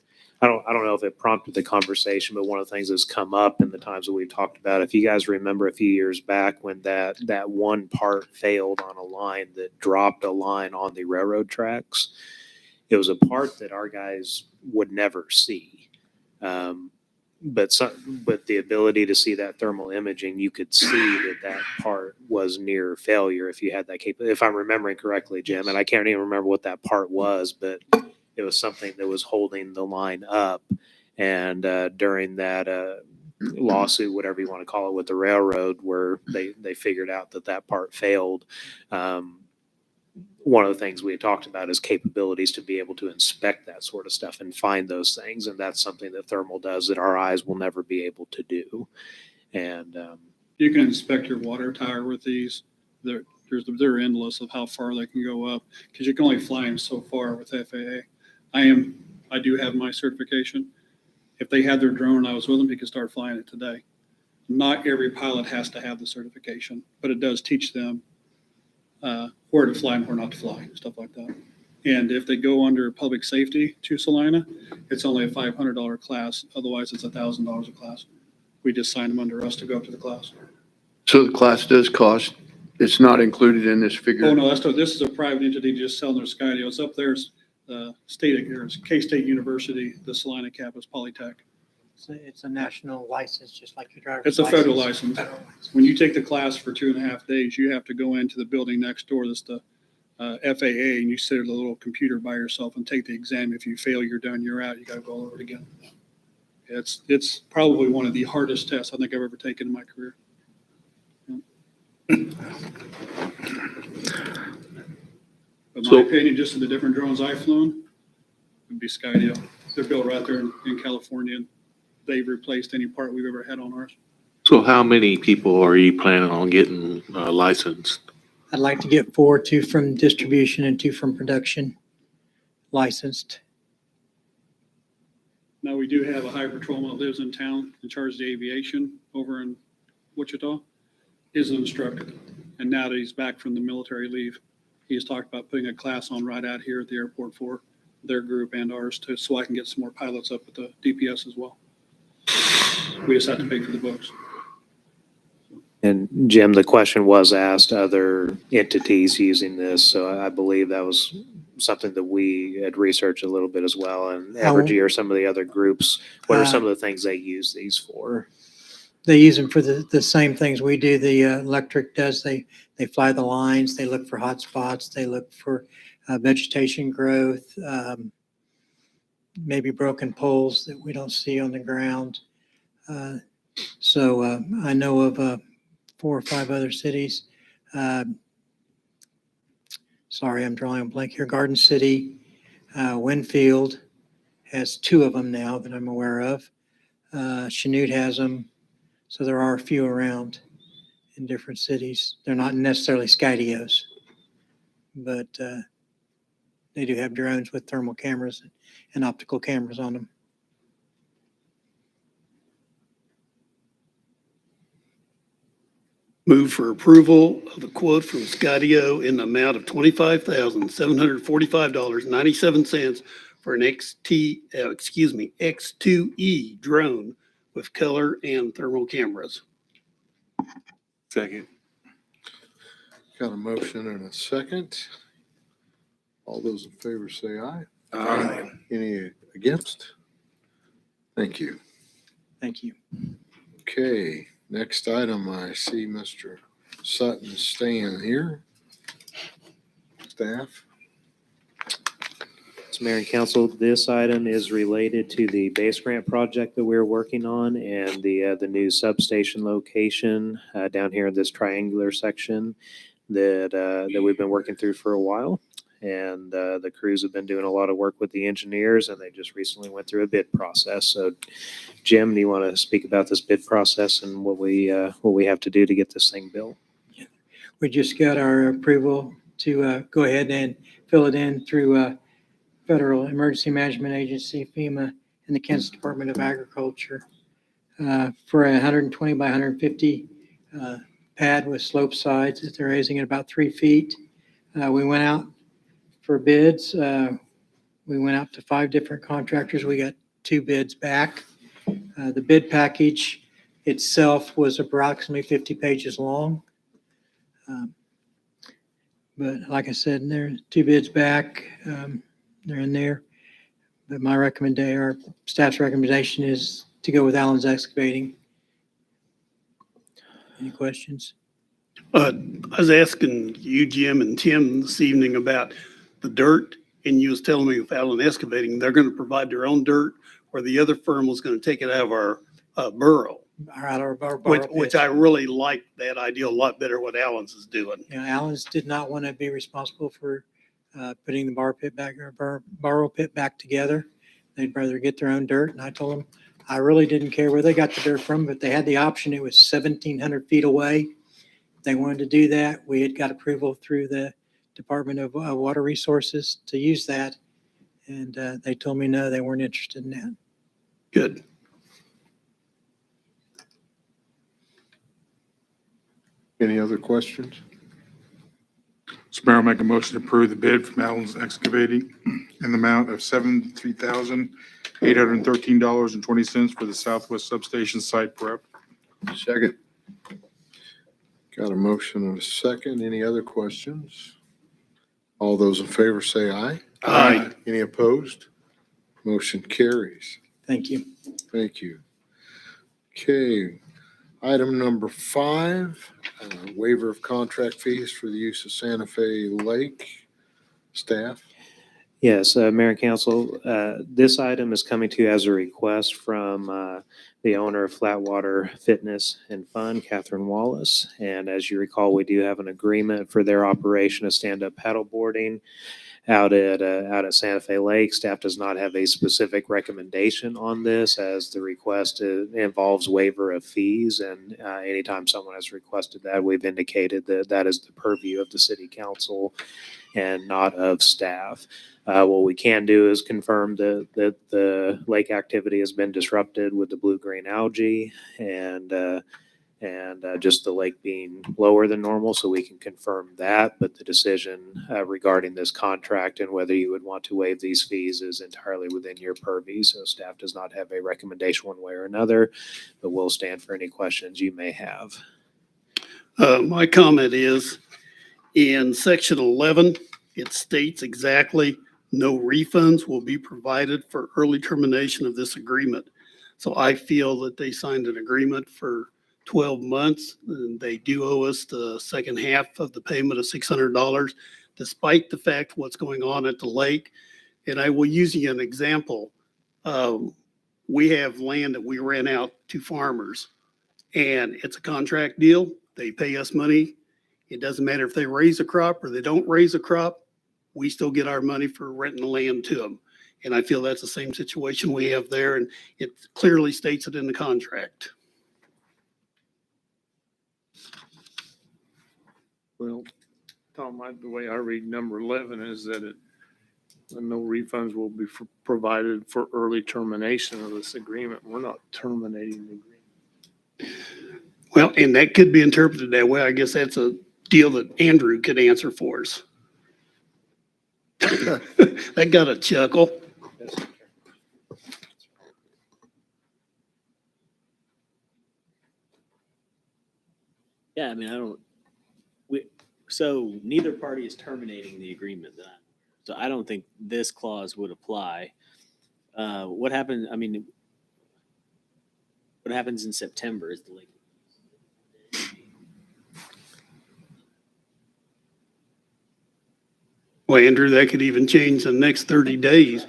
I don't know if it prompted the conversation, but one of the things that's come up in the times that we've talked about, if you guys remember a few years back when that one part failed on a line that dropped a line on the railroad tracks, it was a part that our guys would never see. But the ability to see that thermal imaging, you could see that part was near failure if you had that if I'm remembering correctly, Jim, and I can't even remember what that part was, but it was something that was holding the line up. And during that lawsuit, whatever you want to call it, with the railroad, where they figured out that part failed, one of the things we had talked about is capabilities to be able to inspect that sort of stuff and find those things. And that's something that thermal does that our eyes will never be able to do. And You can inspect your water tower with these. They're endless of how far they can go up because you can only fly them so far with FAA. I do have my certification. If they had their drone and I was with them, he could start flying it today. Not every pilot has to have the certification, but it does teach them where to fly and where not to fly, stuff like that. And if they go under public safety to Salina, it's only a $500 class. Otherwise, it's $1,000 a class. We just sign them under us to go up to the class. So the class does cost, it's not included in this figure? Oh, no, this is a private entity just selling their Skydio. It's up there, it's K-State University, the Salina campus, Polytech. It's a national license, just like your driver's It's a federal license. license. When you take the class for 2.5 days, you have to go into the building next door, that's the FAA, and you sit at a little computer by yourself and take the exam. If you fail, you're done, you're out, you gotta go all over it again. It's probably one of the hardest tests I think I've ever taken in my career. But my opinion, just in the different drones I've flown, would be Skydio. They're built right there in California, and they've replaced any part we've ever had on ours. So how many people are you planning on getting licensed? I'd like to get 4, 2 from distribution and 2 from production licensed. Now, we do have a high patrolman that lives in town in charge of the aviation over in Wichita, is an instructor. And now that he's back from the military leave, he's talked about putting a class on right out here at the airport for their group and ours too, so I can get some more pilots up at the DPS as well. We just have to pay for the books. And Jim, the question was asked, other entities using this, so I believe that was something that we had researched a little bit as well. And Evergy or some of the other groups, what are some of the things they use these for? They use them for the same things we do. The electric does. They fly the lines. They look for hot spots. They look for vegetation growth, maybe broken poles that we don't see on the ground. So I know of 4 or 5 other cities. Sorry, I'm drawing a blank here. Garden City, Winfield has 2 of them now that I'm aware of. Chanute has them. So there are a few around in different cities. They're not necessarily Skydios, but they do have drones with thermal cameras and optical cameras on them. Move for approval of a quote from Skydio in the amount of $25,745.97 for an X2E drone with color and thermal cameras. Second. Got a motion and a second. All those in favor say aye. Aye. Any against? Thank you. Thank you. Okay, next item, I see Mr. Sutton staying here. Staff? So Mayor and Council, this item is related to the base grant project that we're working on and the new substation location down here in this triangular section that we've been working through for a while. and the crews have been doing a lot of work with the engineers, and they just recently went through a bid process. So, Jim, do you want to speak about this bid process and what we have to do to get this thing built? We just got our approval to go ahead and fill it in through Federal Emergency Management Agency, FEMA, and the Kansas Department of Agriculture for a 120 by 150 pad with slope sides that they're raising at about 3 feet. We went out for bids. We went out to 5 different contractors. We got 2 bids back. The bid package itself was approximately 50 pages long. But like I said, there are 2 bids back. They're in there. But my recommendation, our staff's recommendation is to go with Allen's Excavating. Any questions? I was asking you, Jim, and Tim this evening about the dirt, and you was telling me with Allen Excavating, they're going to provide their own dirt, or the other firm was going to take it out of our borough. Our Which I really like that idea a lot better what Allen's is doing. You know, Allen's did not want to be responsible for putting the borrow pit back together. They'd rather get their own dirt. And I told them, I really didn't care where they got the dirt from, but they had the option. It was 1,700 feet away. If they wanted to do that, we had got approval through the Department of Water Resources to use that. And they told me, no, they weren't interested in that. Good. Any other questions? Mr. Mayor, I'll make a motion to approve the bid from Allen's Excavating in the amount of $73,813.20 for the Southwest Substation site prep. Second. Got a motion and a second. Any other questions? All those in favor say aye. Aye. Any opposed? Motion carries. Thank you. Thank you. Okay, item number 5, waiver of contract fees for the use of Santa Fe Lake. Staff? Yes, Mayor and Council, this item is coming to you as a request from the owner of Flatwater Fitness and Fun, Catherine Wallace. And as you recall, we do have an agreement for their operation of stand-up paddleboarding out at Santa Fe Lake. Staff does not have a specific recommendation on this, as the request involves waiver of fees. And anytime someone has requested that, we've indicated that that is the purview of the city council and not of staff. What we can do is confirm that the lake activity has been disrupted with the blue-green algae and just the lake being lower than normal, so we can confirm that. But the decision regarding this contract and whether you would want to waive these fees is entirely within your purview. So staff does not have a recommendation one way or another, but we'll stand for any questions you may have. My comment is in section 11, it states exactly no refunds will be provided for early termination of this agreement. So I feel that they signed an agreement for 12 months, and they do owe us the second half of the payment of $600, despite the fact what's going on at the lake. And I will use you an example. We have land that we rent out to farmers, and it's a contract deal. They pay us money. It doesn't matter if they raise a crop or they don't raise a crop. We still get our money for renting the land to them. And I feel that's the same situation we have there, and it clearly states it in the contract. Well, Tom, the way I read number 11 is that no refunds will be provided for early termination of this agreement. We're not terminating the agreement. Well, and that could be interpreted that way. I guess that's a deal that Andrew could answer for us. That got a chuckle. Yeah, I mean, so neither party is terminating the agreement then. So I don't think this clause would apply. What happens, I mean, what happens in September is the lake. Well, Andrew, that could even change the next 30 days.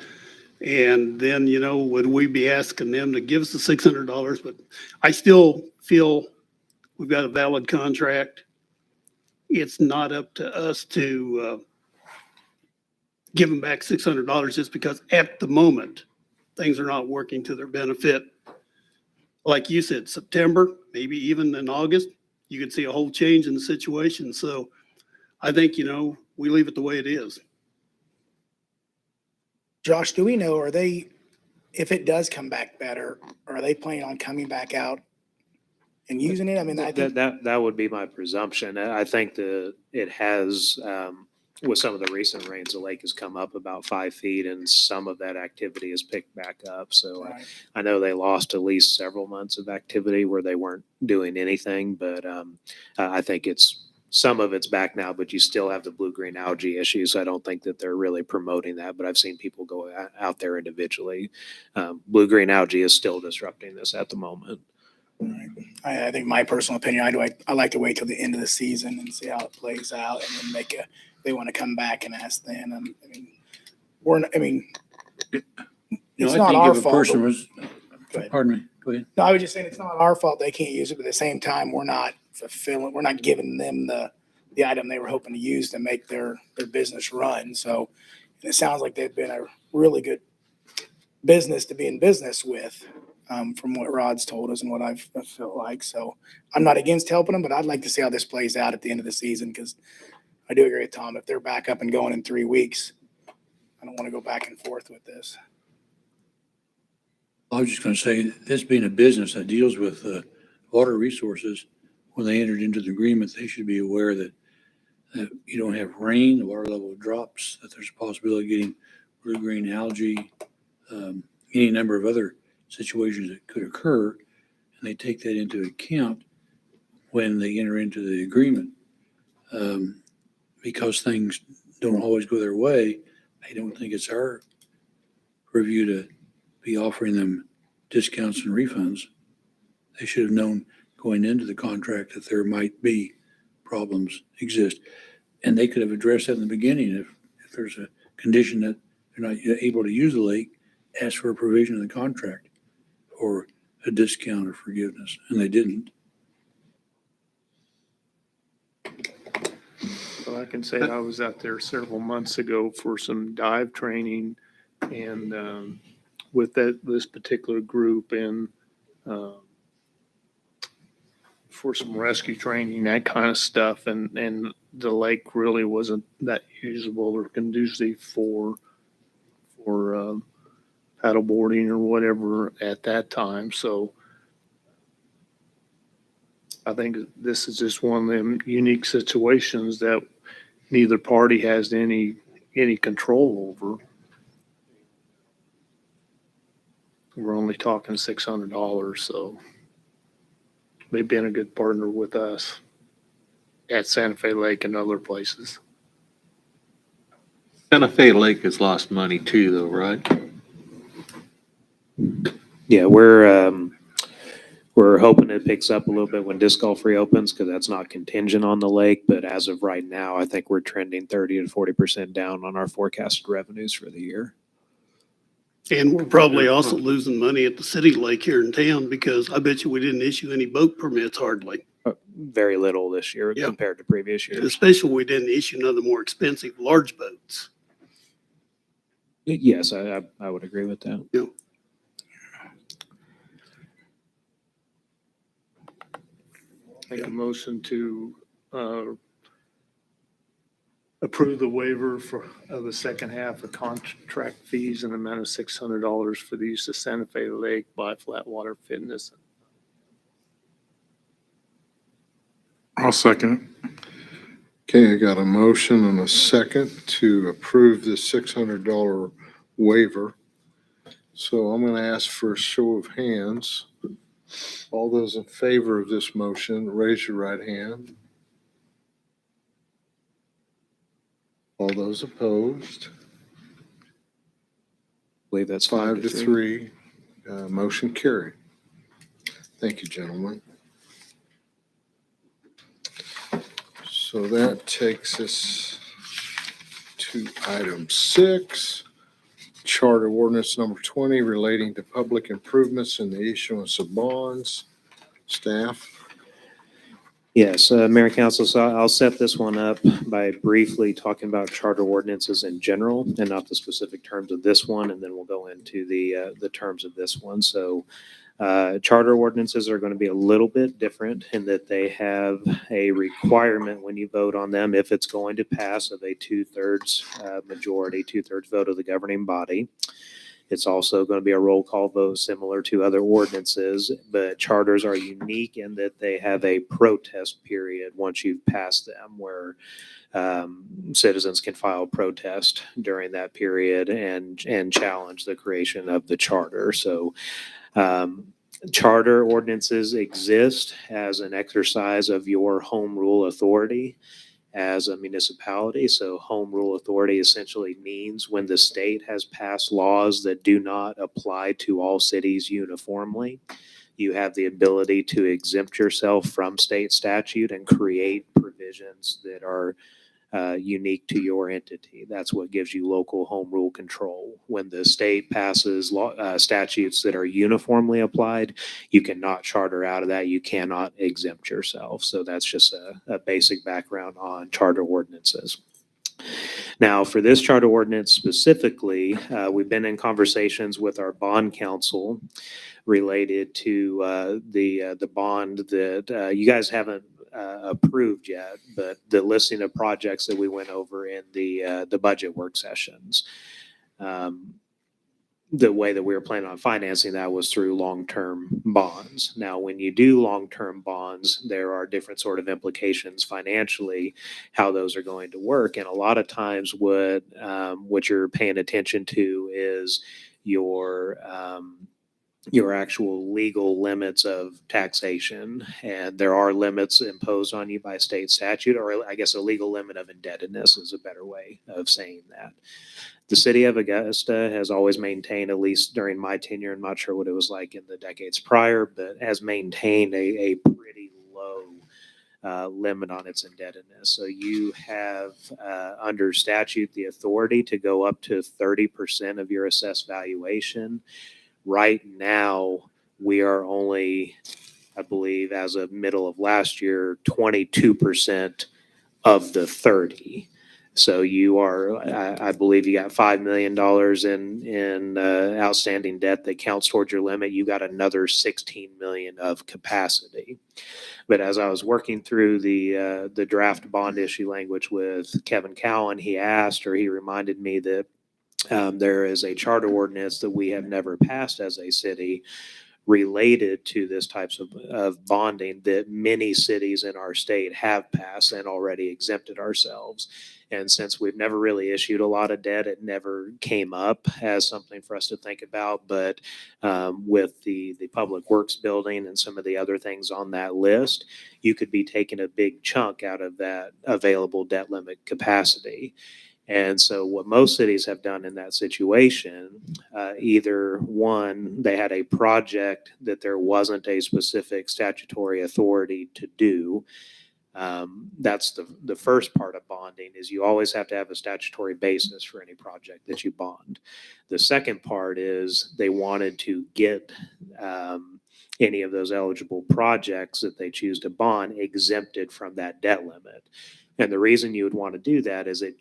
And then, would we be asking them to give us the $600? But I still feel we've got a valid contract. It's not up to us to give them back $600 just because at the moment, things are not working to their benefit. Like you said, September, maybe even in August, you could see a whole change in the situation. So I think, we leave it the way it is. Josh, do we know, if it does come back better, are they planning on coming back out and using it? I mean, I think, That would be my presumption. I think that it has, with some of the recent rains, the lake has come up about 5 feet and some of that activity has picked back up. So Right. I know they lost at least several months of activity where they weren't doing anything, but I think some of it's back now, but you still have the blue-green algae issue. So I don't think that they're really promoting that, but I've seen people go out there individually. Blue-green algae is still disrupting this at the moment. I think my personal opinion, I like to wait till the end of the season and see how it plays out and then they want to come back and ask then. It's not our fault. Go ahead. Pardon me, go ahead. No, I was just saying it's not our fault they can't use it, but at the same time, we're not giving them the item they were hoping to use to make their business run. So it sounds like they've been a really good business to be in business with, from what Rod's told us and what I felt like. So I'm not against helping them, but I'd like to see how this plays out at the end of the season, because I do agree with Tom. If they're back up and going in 3 weeks, I don't want to go back and forth with this. I was just going to say, this being a business that deals with water resources, when they entered into the agreement, they should be aware that you don't have rain, the water level drops, that there's a possibility of getting blue-green algae, any number of other situations that could occur, and they take that into account when they enter into the agreement. Because things don't always go their way, I don't think it's our purview to be offering them discounts and refunds. They should have known going into the contract that there might be problems exist. And they could have addressed that in the beginning. If there's a condition that they're not able to use the lake, ask for a provision in the contract or a discount or forgiveness, and they didn't. Well, I can say I was out there several months ago for some dive training and with this particular group and for some rescue training, that kind of stuff. And the lake really wasn't that usable or conducive for paddleboarding or whatever at that time. So I think this is just one of them unique situations that neither party has any control over. We're only talking $600, so they've been a good partner with us at Santa Fe Lake and other places. Santa Fe Lake has lost money too, though, right? Yeah, we're hoping it picks up a little bit when disc golf reopens, because that's not contingent on the lake. But as of right now, I think we're trending 30 to 40% down on our forecasted revenues for the year. And we're probably also losing money at the city lake here in town, because I bet you we didn't issue any boat permits hardly. Very little this year Yeah. compared to previous years. Especially when we didn't issue none of the more expensive large boats. Yes, I would agree with that. Yeah. Make a motion to approve the waiver of the second half of contract fees in the amount of $600 for the use of Santa Fe Lake by Flatwater Fitness. I'll second it. Okay, I got a motion and a second to approve the $600 waiver. So I'm going to ask for a show of hands. All those in favor of this motion, raise your right hand. All those opposed? I believe that's 5 to 3. Motion carried. Thank you, gentlemen. So that takes us to item 6, Charter Ordinance number 20 relating to public improvements and the issuance of bonds. Staff? Yes, Mayor and Council, so I'll set this one up by briefly talking about charter ordinances in general and not the specific terms of this one, and then we'll go into the terms of this one. So charter ordinances are going to be a little bit different in that they have a requirement when you vote on them, if it's going to pass, of a 2/3 majority, 2/3 vote of the governing body. It's also going to be a roll call vote similar to other ordinances, but charters are unique in that they have a protest period once you've passed them, where citizens can file protest during that period and challenge the creation of the charter. So charter ordinances exist as an exercise of your home rule authority as a municipality. So home rule authority essentially means when the state has passed laws that do not apply to all cities uniformly, you have the ability to exempt yourself from state statute and create provisions that are unique to your entity. That's what gives you local home rule control. When the state passes statutes that are uniformly applied, you cannot charter out of that. You cannot exempt yourself. So that's just a basic background on charter ordinances. Now, for this charter ordinance specifically, we've been in conversations with our bond counsel related to the bond that you guys haven't approved yet, but the listing of projects that we went over in the budget work sessions. The way that we were planning on financing that was through long-term bonds. Now, when you do long-term bonds, there are different sort of implications financially, how those are going to work. And a lot of times what you're paying attention to is your actual legal limits of taxation. And there are limits imposed on you by state statute, or I guess a legal limit of indebtedness is a better way of saying that. The city of Augusta has always maintained, at least during my tenure, I'm not sure what it was like in the decades prior, but has maintained a pretty low limit on its indebtedness. So you have under statute the authority to go up to 30% of your assessed valuation. Right now, we are only, I believe, as of middle of last year, 22% of the 30. So you are, I believe you got $5 million in outstanding debt that counts towards your limit. You got another 16 million of capacity. But as I was working through the draft bond issue language with Kevin Cowan, he reminded me that there is a charter ordinance that we have never passed as a city related to this types of bonding that many cities in our state have passed and already exempted ourselves. And since we've never really issued a lot of debt, it never came up as something for us to think about. But with the public works building and some of the other things on that list, you could be taking a big chunk out of that available debt limit capacity. And so what most cities have done in that situation, either one, they had a project that there wasn't a specific statutory authority to do. That's the first part of bonding, is you always have to have a statutory basis for any project that you bond. The second part is they wanted to get any of those eligible projects that they choose to bond exempted from that debt limit. And the reason you would want to do that is it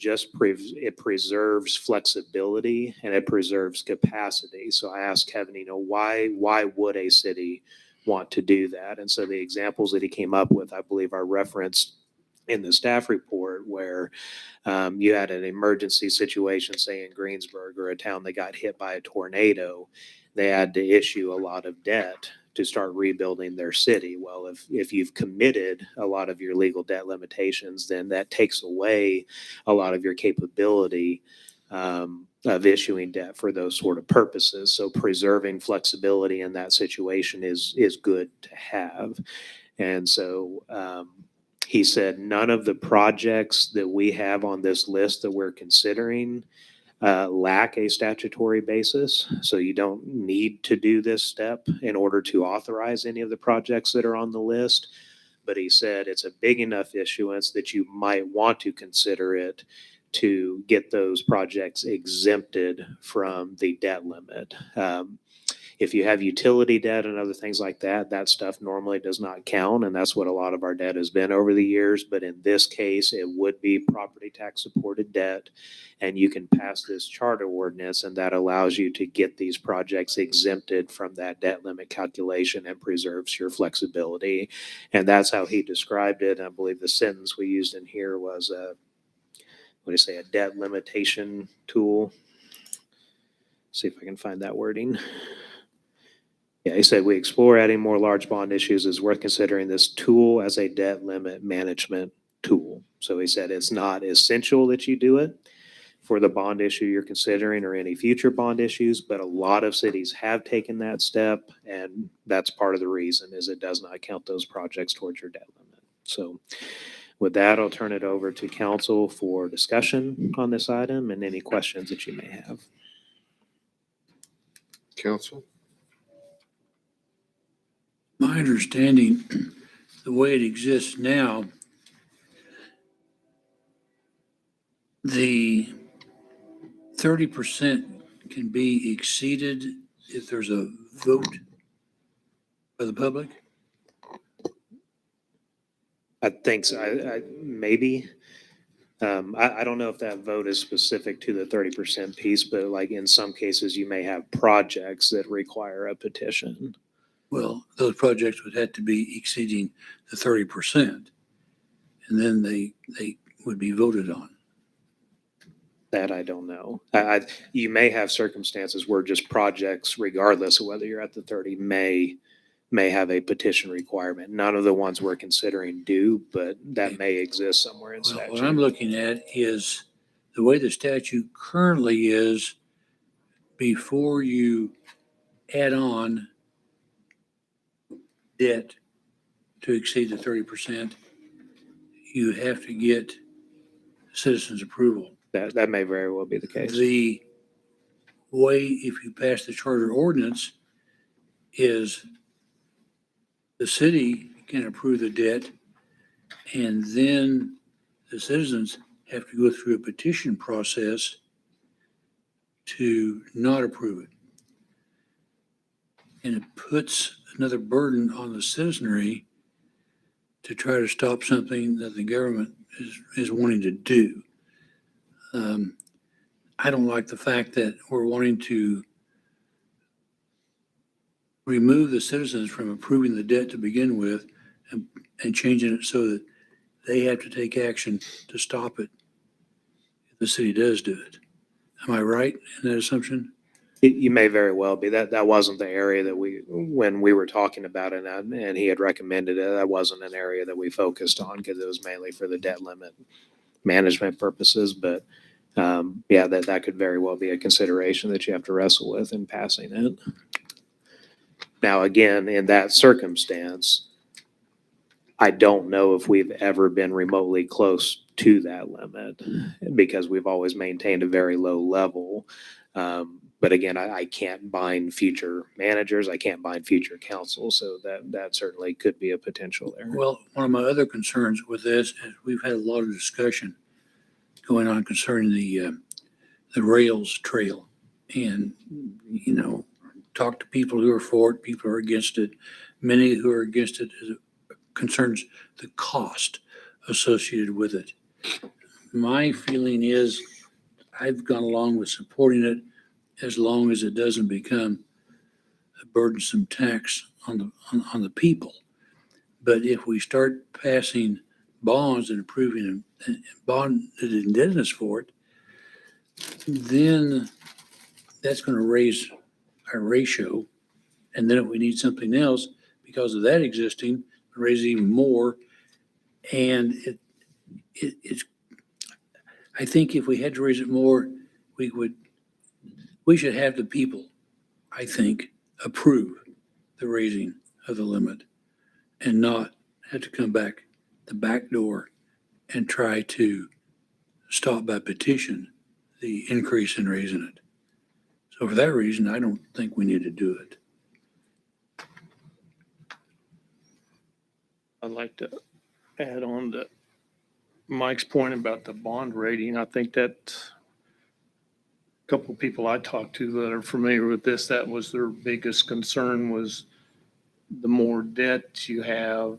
preserves flexibility and it preserves capacity. So I asked Kevin, why would a city want to do that? And so the examples that he came up with, I believe, are referenced in the staff report, where you had an emergency situation, say in Greensburg, or a town that got hit by a tornado. They had to issue a lot of debt to start rebuilding their city. Well, if you've committed a lot of your legal debt limitations, then that takes away a lot of your capability of issuing debt for those sort of purposes. So preserving flexibility in that situation is good to have. And so he said none of the projects that we have on this list that we're considering lack a statutory basis. So you don't need to do this step in order to authorize any of the projects that are on the list. But he said it's a big enough issuance that you might want to consider it to get those projects exempted from the debt limit. If you have utility debt and other things like that, that stuff normally does not count. And that's what a lot of our debt has been over the years. But in this case, it would be property tax supported debt. And you can pass this charter ordinance, and that allows you to get these projects exempted from that debt limit calculation and preserves your flexibility. And that's how he described it. And I believe the sentence we used in here was what do you say, a debt limitation tool. See if I can find that wording. Yeah, he said we explore adding more large bond issues is worth considering this tool as a debt limit management tool. So he said it's not essential that you do it for the bond issue you're considering or any future bond issues, but a lot of cities have taken that step, and that's part of the reason is it does not count those projects towards your debt limit. So with that, I'll turn it over to council for discussion on this item and any questions that you may have. Council? My understanding, the way it exists now, the 30% can be exceeded if there's a vote by the public? I think so. Maybe. I don't know if that vote is specific to the 30% piece, but like in some cases, you may have projects that require a petition. Well, those projects would have to be exceeding the 30%, and then they would be voted on. That I don't know. You may have circumstances where just projects, regardless of whether you're at the 30, may have a petition requirement. None of the ones we're considering do, but that may exist somewhere in Well, statute. what I'm looking at is the way the statute currently is, before you add on debt to exceed the 30%, you have to get citizens' approval. That may very well be the case. The way, if you pass the charter ordinance, is the city can approve the debt, and then the citizens have to go through a petition process to not approve it. And it puts another burden on the citizenry to try to stop something that the government is wanting to do. I don't like the fact that we're wanting to remove the citizens from approving the debt to begin with and changing it so that they have to take action to stop it if the city does do it. Am I right in that assumption? You may very well be. That wasn't the area that when we were talking about it, and he had recommended it, that wasn't an area that we focused on because it was mainly for the debt limit management purposes. But yeah, that could very well be a consideration that you have to wrestle with in passing it. Now, again, in that circumstance, I don't know if we've ever been remotely close to that limit because we've always maintained a very low level. But again, I can't bind future managers. I can't bind future council. So that certainly could be a potential there. Well, one of my other concerns with this is we've had a lot of discussion going on concerning the rails trail. And, you know, talk to people who are for it, people who are against it. Many who are against it concerns the cost associated with it. My feeling is I've gone along with supporting it as long as it doesn't become a burdensome tax on the people. But if we start passing bonds and approving bonded indebtedness for it, then that's going to raise our ratio. And then if we need something else because of that existing, raise it even more. And it's, I think if we had to raise it more, we should have the people, I think, approve the raising of the limit and not have to come back the back door and try to stop by petition the increase in raising it. So for that reason, I don't think we need to do it. I'd like to add on to Mike's point about the bond rating. I think that couple of people I talked to that are familiar with this, that was their biggest concern was the more debt you have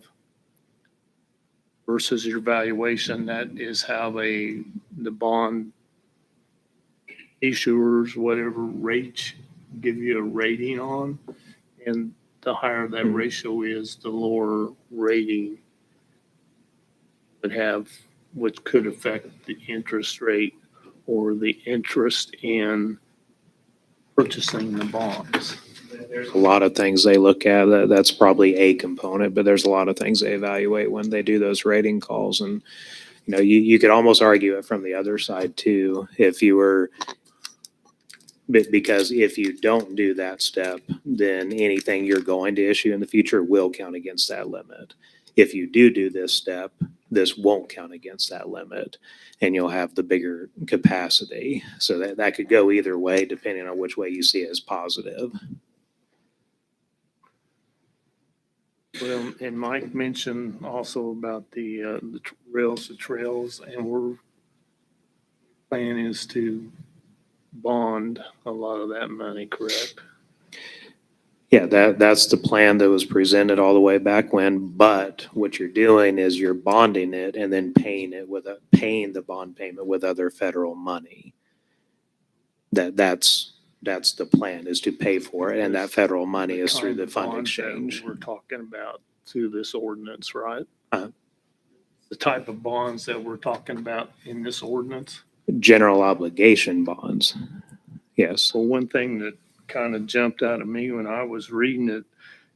versus your valuation, that is how the bond issuers, whatever rate, give you a rating on. And the higher that ratio is, the lower rating would have, which could affect the interest rate or the interest in purchasing the bonds. There's a lot of things they look at. That's probably a component, but there's a lot of things they evaluate when they do those rating calls. And, you could almost argue it from the other side too. If you were, because if you don't do that step, then anything you're going to issue in the future will count against that limit. If you do this step, this won't count against that limit, and you'll have the bigger capacity. So that could go either way, depending on which way you see it as positive. Well, and Mike mentioned also about the trails, and we're plan is to bond a lot of that money, correct? Yeah, that's the plan that was presented all the way back when, but what you're doing is you're bonding it and then paying the bond payment with other federal money. That's the plan, is to pay for it, and that federal money is through the fund Bonds that exchange. we're talking about through this ordinance, right? Uh-huh. The type of bonds that we're talking about in this ordinance. General obligation bonds. Yes. Well, one thing that kind of jumped out at me when I was reading it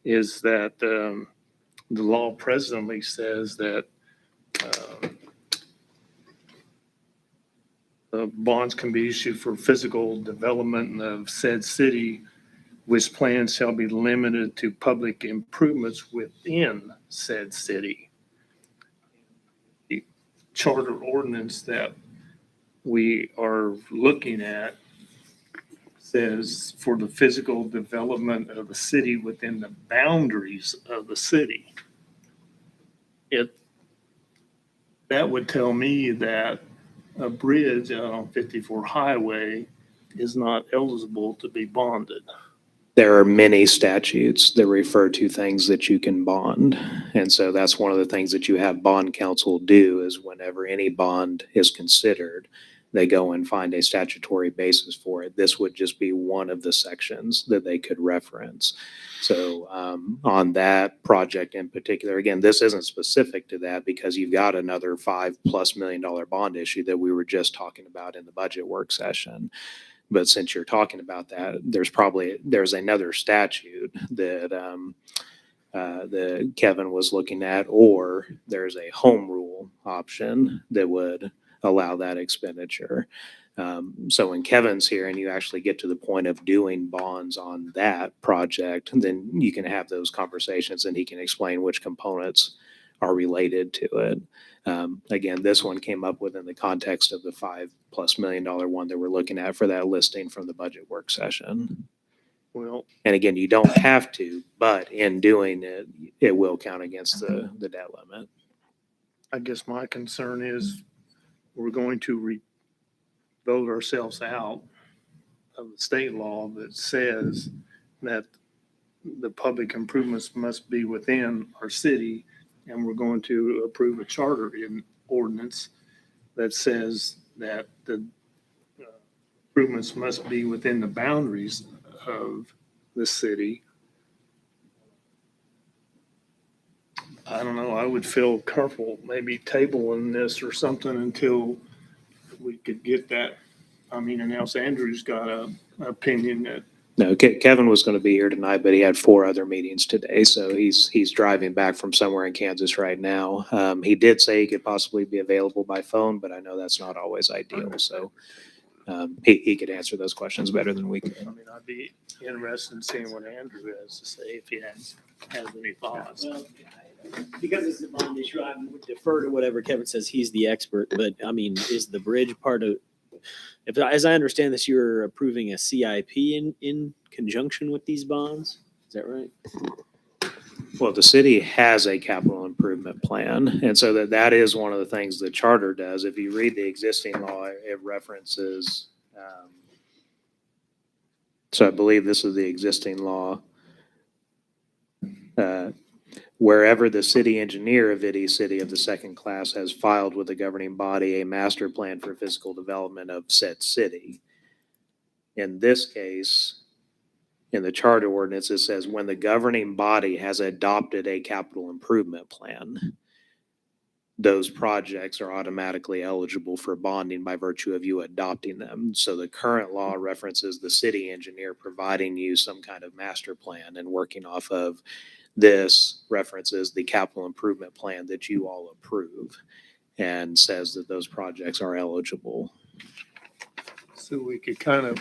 is that the law presently says that bonds can be issued for physical development of said city, which plans shall be limited to public improvements within said city. The charter ordinance that we are looking at says for the physical development of the city within the boundaries of the city. That would tell me that a bridge out on 54 Highway is not eligible to be bonded. There are many statutes that refer to things that you can bond. And so that's one of the things that you have bond counsel do, is whenever any bond is considered, they go and find a statutory basis for it. This would just be one of the sections that they could reference. So on that project in particular, again, this isn't specific to that because you've got another $5+ million bond issue that we were just talking about in the budget work session. But since you're talking about that, there's another statute that that Kevin was looking at, or there's a home rule option that would allow that expenditure. So when Kevin's here and you actually get to the point of doing bonds on that project, then you can have those conversations and he can explain which components are related to it. Again, this one came up within the context of the $5+ million one that we're looking at for that listing from the budget work session. Well, And again, you don't have to, but in doing it, it will count against the debt limit. I guess my concern is we're going to vote ourselves out of the state law that says that the public improvements must be within our city, and we're going to approve a charter ordinance that says that the improvements must be within the boundaries of the city. I don't know, I would feel careful maybe tabling this or something until we could get that. I mean, and else Andrew's got an opinion that. No, Kevin was going to be here tonight, but he had 4 other meetings today, so he's driving back from somewhere in Kansas right now. He did say he could possibly be available by phone, but I know that's not always ideal, so he could answer those questions better than we could. I mean, I'd be interested in seeing what Andrew has to say if he has any thoughts. Well, because it's a bond issue, I would defer to whatever Kevin says. He's the expert, but I mean, is the bridge part of, as I understand this, you're approving a CIP in conjunction with these bonds? Is that right? Well, the city has a capital improvement plan, and so that is one of the things the charter does. If you read the existing law, it references So I believe this is the existing law. Wherever the city engineer of any city of the second class has filed with the governing body a master plan for physical development of said city. In this case, in the charter ordinance, it says when the governing body has adopted a capital improvement plan, those projects are automatically eligible for bonding by virtue of you adopting them. So the current law references the city engineer providing you some kind of master plan, and working off of this references the capital improvement plan that you all approve and says that those projects are eligible. So we could kind of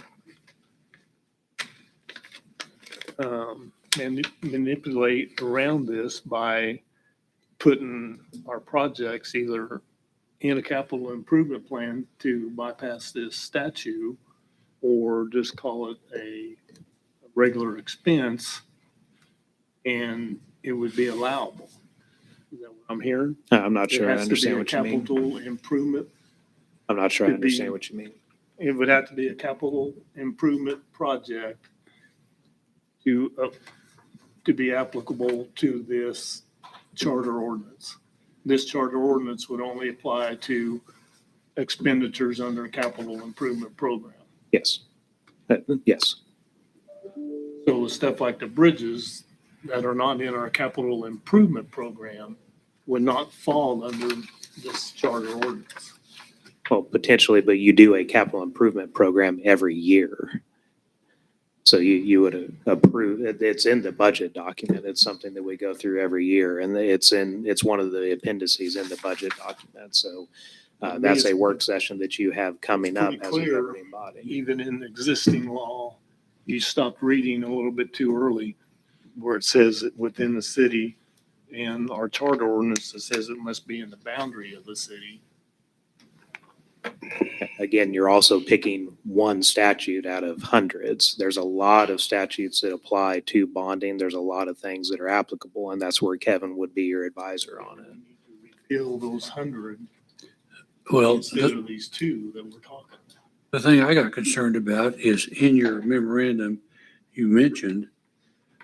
manipulate around this by putting our projects either in a capital improvement plan to bypass this statute, or just call it a regular expense, and it would be allowable. Is that what I'm hearing? I'm not sure I It has to be understand a what you mean. capital improvement. I'm not sure I Could be- understand what you mean. It would have to be a capital improvement project to be applicable to this charter ordinance. This charter ordinance would only apply to expenditures under a capital improvement program. Yes. Yes. So the stuff like the bridges that are not in our capital improvement program would not fall under this charter ordinance. Well, potentially, but you do a capital improvement program every year. So you would approve, it's in the budget document. It's something that we go through every year, and it's one of the appendices in the budget document. So that's a work session that you have coming up Pretty as a clear, governing body. even in the existing law, you stopped reading a little bit too early, where it says that within the city, and our charter ordinance that says it must be in the boundary of the city. Again, you're also picking one statute out of hundreds. There's a lot of statutes that apply to bonding. There's a lot of things that are applicable, and that's where Kevin would be your advisor on it. Fill those 100 Well, instead of these two that we're talking about. the thing I got concerned about is in your memorandum, you mentioned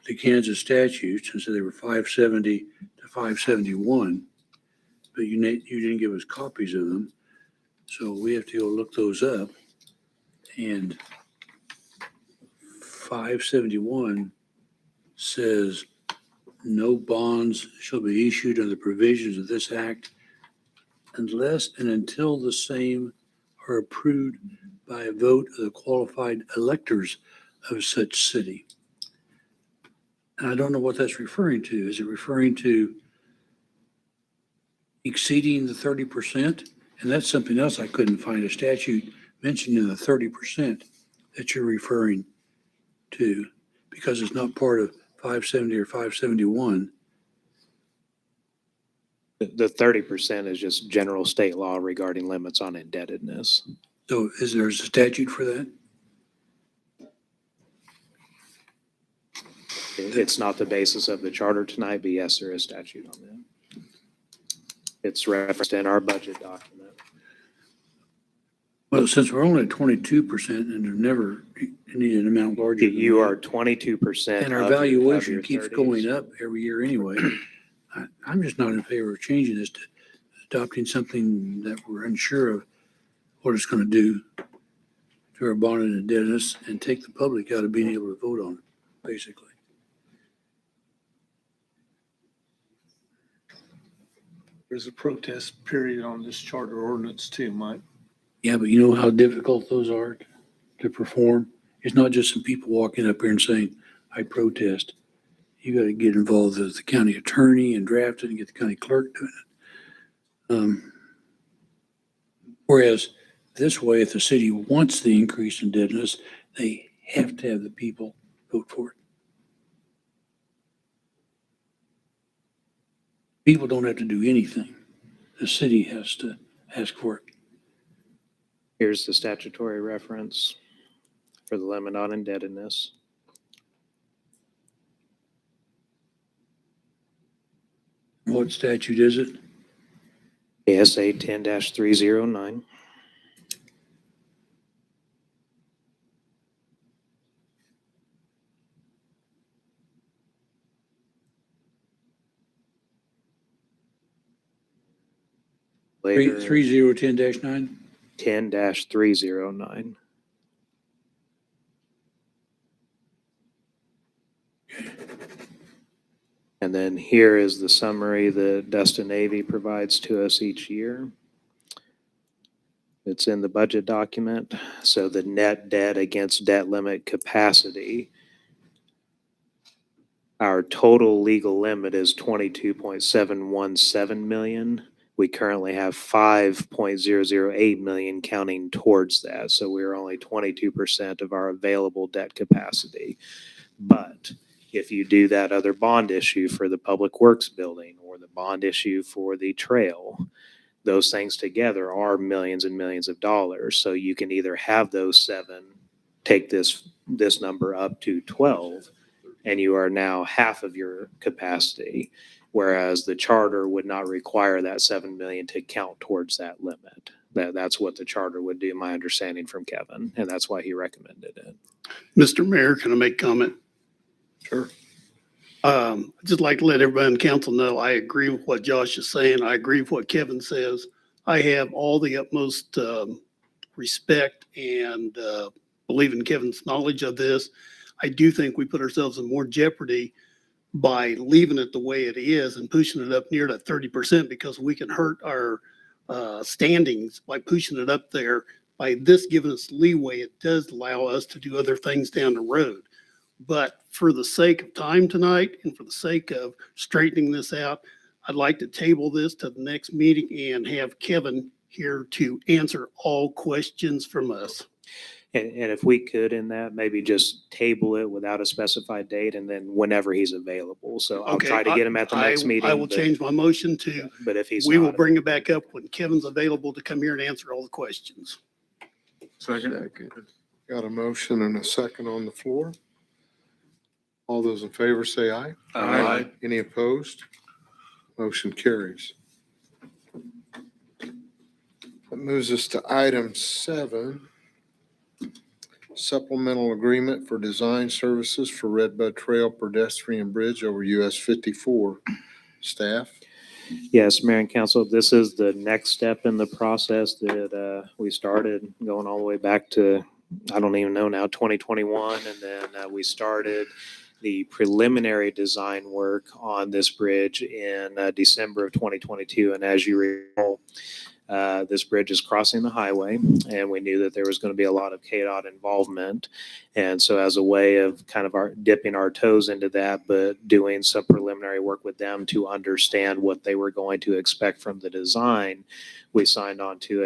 the Kansas statutes, and so they were 570 to 571, but you didn't give us copies of them. So we have to go look those up. And 571 says, no bonds shall be issued under the provisions of this act unless and until the same are approved by a vote of the qualified electors of such city. And I don't know what that's referring to. Is it referring to exceeding the 30%? And that's something else I couldn't find a statute mentioning the 30% that you're referring to, because it's not part of 570 or 571. The 30% is just general state law regarding limits on indebtedness. So is there a statute for that? It's not the basis of the charter tonight, but yes, there is statute on that. It's referenced in our budget document. Well, since we're only at 22% and there's never any amount larger. than You that, are 22%. and our of your valuation keeps 30s. going up every year anyway. I'm just not in favor of changing this to adopting something that we're unsure of what it's going to do to our bond and indebtedness, and take the public out of being able to vote on it, basically. There's a protest period on this charter ordinance too, Mike. Yeah, but you know how difficult those are to perform? It's not just some people walking up here and saying, I protest. You got to get involved with the county attorney and draft it and get the county clerk doing it. Whereas this way, if the city wants the increase in indebtedness, they have to have the people vote for it. People don't have to do anything. The city has to ask for it. Here's the statutory reference for the limit on indebtedness. What statute is it? ASA 10-309. later. 3010-9. 10-309. And then here is the summary that Dustin Navy provides to us each year. It's in the budget document. So the net debt against debt limit capacity, our total legal limit is 22.717 million. We currently have 5.008 million counting towards that. So we're only 22% of our available debt capacity. But if you do that other bond issue for the Public Works building or the bond issue for the trail, those things together are millions and millions of dollars. So you can either have those 7, take this number up to 12, and you are now half of your capacity, whereas the charter would not require that 7 million to count towards that limit. That's what the charter would do, my understanding from Kevin, and that's why he recommended it. Mr. Mayor, can I make comment? Sure. I'd just like to let everybody on council know, I agree with what Josh is saying. I agree with what Kevin says. I have all the utmost respect and believe in Kevin's knowledge of this. I do think we put ourselves in more jeopardy by leaving it the way it is and pushing it up near that 30% because we can hurt our standings by pushing it up there. By this giving us leeway, it does allow us to do other things down the road. But for the sake of time tonight and for the sake of straightening this out, I'd like to table this to the next meeting and have Kevin here to answer all questions from us. And if we could in that, maybe just table it without a specified date and then whenever he's available. So I'll Okay, try to get him at the next meeting. I will change my motion to, But if he's we will not, bring it back up when Kevin's available to come here and answer all the questions. Second. Got a motion and a second on the floor. All those in favor say aye. Aye. Any opposed? Motion carries. That moves us to item 7, supplemental agreement for design services for Redbud Trail pedestrian bridge over US 54. Staff? yes, Mayor and Council, this is the next step in the process that we started going all the way back to, I don't even know now, 2021. And then we started the preliminary design work on this bridge in December of 2022. And as you recall, this bridge is crossing the highway, and we knew that there was going to be a lot of KDOT involvement. And so as a way of kind of dipping our toes into that, but doing some preliminary work with them to understand what they were going to expect from the design, we signed on to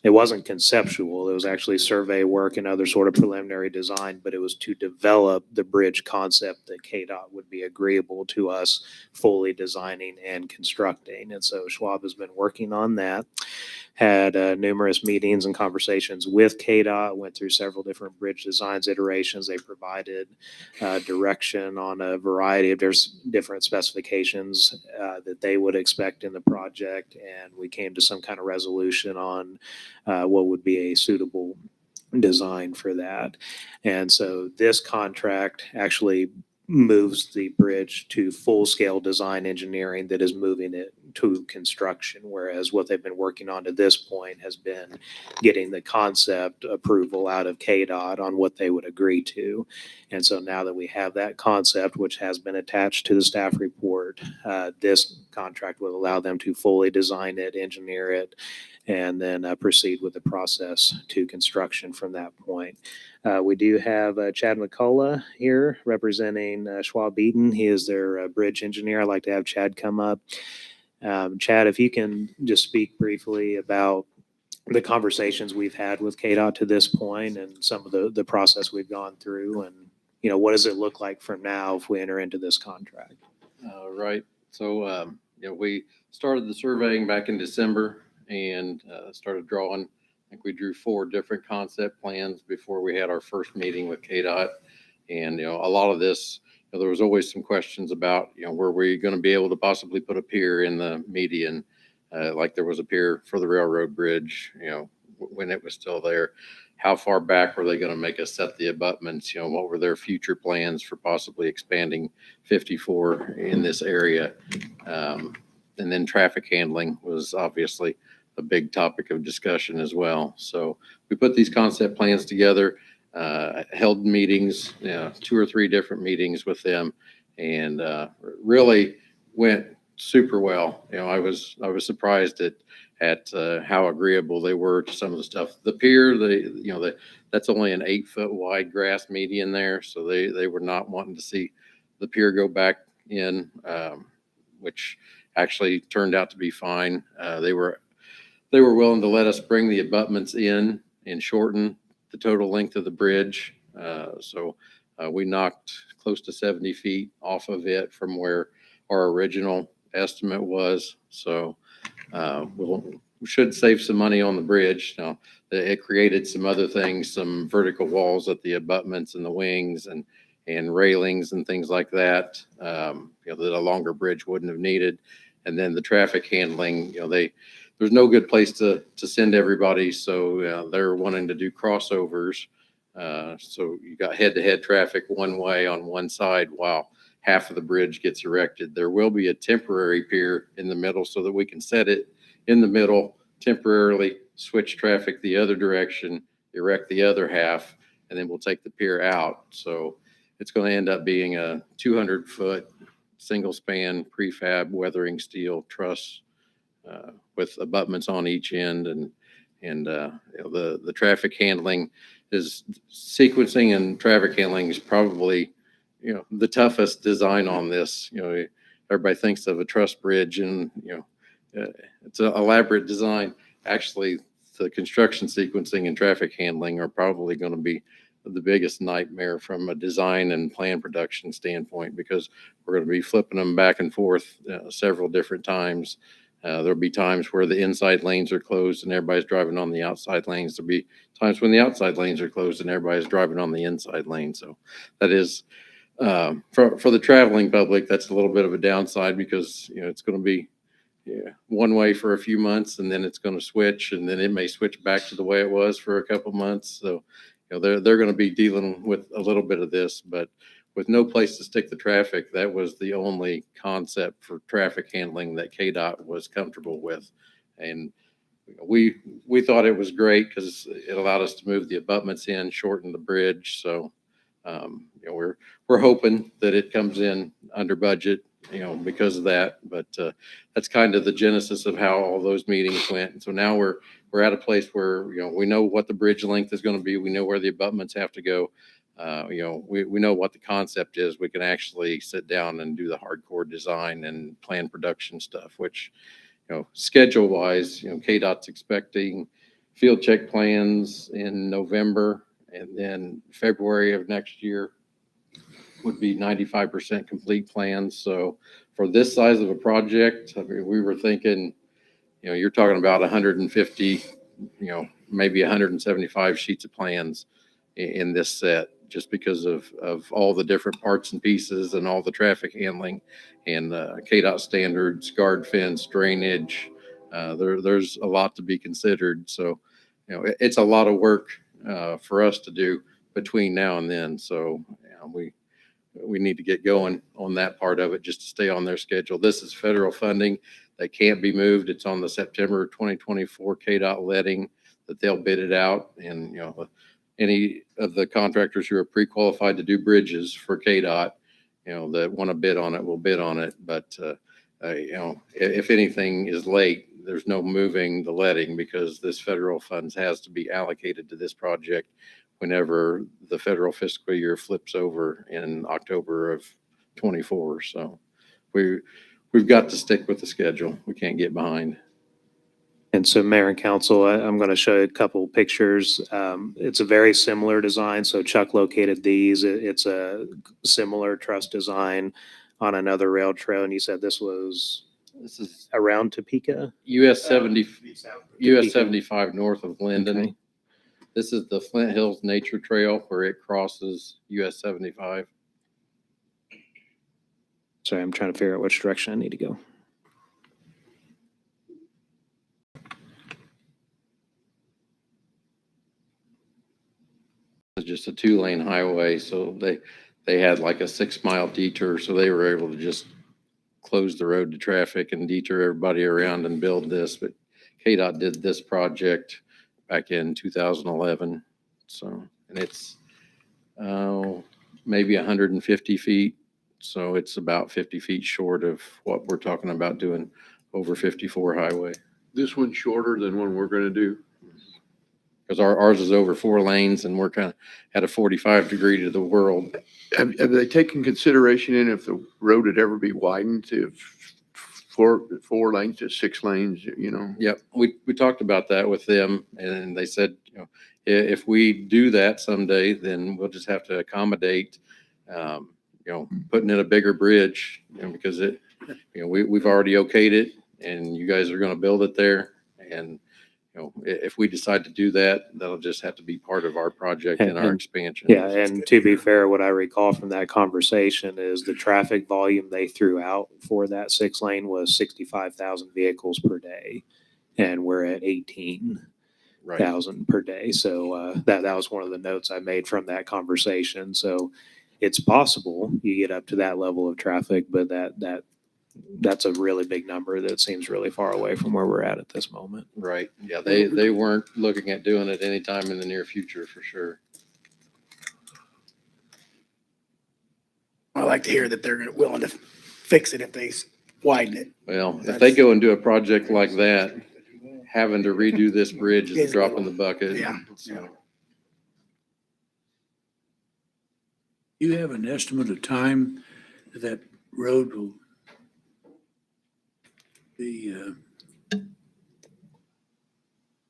it wasn't conceptual. It was actually survey work and other sort of preliminary design, but it was to develop the bridge concept that KDOT would be agreeable to us fully designing and constructing. And so Schwab has been working on that, had numerous meetings and conversations with KDOT, went through several different bridge designs iterations. They provided direction on a variety of different specifications that they would expect in the project. And we came to some kind of resolution on what would be a suitable design for that. And so this contract actually moves the bridge to full-scale design engineering that is moving it to construction, whereas what they've been working on to this point has been getting the concept approval out of KDOT on what they would agree to. And so now that we have that concept, which has been attached to the staff report, this contract will allow them to fully design it, engineer it, and then proceed with the process to construction from that point. We do have Chad McCullough here representing Schwab Eaton. He is their bridge engineer. I'd like to have Chad come up. Chad, if you can just speak briefly about the conversations we've had with KDOT to this point and some of the process we've gone through, and what does it look like from now if we enter into this contract? Right. So, we started the surveying back in December and started drawing. I think we drew 4 different concept plans before we had our first meeting with KDOT. And, a lot of this, there was always some questions about, were we going to be able to possibly put a pier in the median, like there was a pier for the railroad bridge, when it was still there. How far back were they going to make us set the abutments? What were their future plans for possibly expanding 54 in this area? And then traffic handling was obviously a big topic of discussion as well. So we put these concept plans together, held meetings, 2 or 3 different meetings with them, and really went super well. I was surprised at how agreeable they were to some of the stuff. The pier, that's only an 8-foot wide grass median there, so they were not wanting to see the pier go back in, which actually turned out to be fine. They were willing to let us bring the abutments in and shorten the total length of the bridge. So we knocked close to 70 feet off of it from where our original estimate was. So we should save some money on the bridge. Now, it created some other things, some vertical walls at the abutments and the wings and railings and things like that, that a longer bridge wouldn't have needed. And then the traffic handling, there's no good place to send everybody. So they're wanting to do crossovers. So you got head-to-head traffic one way on one side while half of the bridge gets erected. There will be a temporary pier in the middle so that we can set it in the middle, temporarily switch traffic the other direction, erect the other half, and then we'll take the pier out. So it's going to end up being a 200-foot single span prefab weathering steel truss with abutments on each end, and the traffic handling is sequencing, and traffic handling is probably the toughest design on this. Everybody thinks of a truss bridge and it's an elaborate design. Actually, the construction sequencing and traffic handling are probably going to be the biggest nightmare from a design and plan production standpoint, because we're going to be flipping them back and forth several different times. There'll be times where the inside lanes are closed and everybody's driving on the outside lanes. There'll be times when the outside lanes are closed and everybody's driving on the inside lane. So that is, for the traveling public, that's a little bit of a downside, because it's going to be one way for a few months, and then it's going to switch, and then it may switch back to the way it was for a couple months. So they're going to be dealing with a little bit of this, but with no place to stick the traffic, that was the only concept for traffic handling that KDOT was comfortable with. And we thought it was great because it allowed us to move the abutments in, shorten the bridge. So we're hoping that it comes in under budget, because of that. But that's kind of the genesis of how all those meetings went. And so now we're at a place where we know what the bridge length is going to be. We know where the abutments have to go. We know what the concept is. We can actually sit down and do the hardcore design and plan production stuff, which, schedule wise, KDOT's expecting field check plans in November, and then February of next year would be 95% complete plans. So for this size of a project, we were thinking, you're talking about 150, maybe 175 sheets of plans in this set, just because of all the different parts and pieces and all the traffic handling and KDOT standards, guard fence, drainage. There's a lot to be considered. So, it's a lot of work for us to do between now and then. So we need to get going on that part of it just to stay on their schedule. This is federal funding that can't be moved. It's on the September 2024 KDOT letting that they'll bid it out. And, any of the contractors who are pre-qualified to do bridges for KDOT, that want to bid on it will bid on it. But, if anything is late, there's no moving the letting, because this federal funds has to be allocated to this project whenever the federal fiscal year flips over in October of 24. So we've got to stick with the schedule. We can't get behind. And so, Mayor and Council, I'm going to show you a couple pictures. It's a very similar design. So Chuck located these. It's a similar truss design on another rail trail. And you said this is around Topeka? US 75 north of Linden. Okay. This is the Flint Hills Nature Trail where it crosses US 75. Sorry, I'm trying to figure out which direction I need to go. It's just a 2-lane highway, so they had like a 6-mile detour, so they were able to just close the road to traffic and detour everybody around and build this, but KDOT did this project back in 2011. So, and it's maybe 150 feet. So it's about 50 feet short of what we're talking about doing over 54 highway. This one's shorter than one we're gonna do. Because ours is over 4 lanes and we're kind of at a 45 degree to the world. Have they taken consideration in if the road would ever be widened to 4 lanes to 6 lanes, you know? Yep, we talked about that with them, and they said, you know, if we do that someday, then we'll just have to accommodate, you know, putting in a bigger bridge, you know, because it, you know, we've already okayed it, and you guys are going to build it there, and you know, if we decide to do that, that'll just have to be part of our project and our expansion. Yeah, and to be fair, what I recall from that conversation is the traffic volume they threw out for that 6 lane was 65,000 vehicles per day, and we're at 18,000 per day. So that was one of the notes I made from that conversation. So it's possible you get up to that level of traffic, but that's a really big number that seems really far away from where we're at this moment. Right. Yeah, they weren't looking at doing it anytime in the near future for sure. I like to hear that they're willing to fix it if they widen it. Well, if they go and do a project like that, having to redo this bridge is a drop in the bucket. Yeah. So, You have an estimate of time that that road will be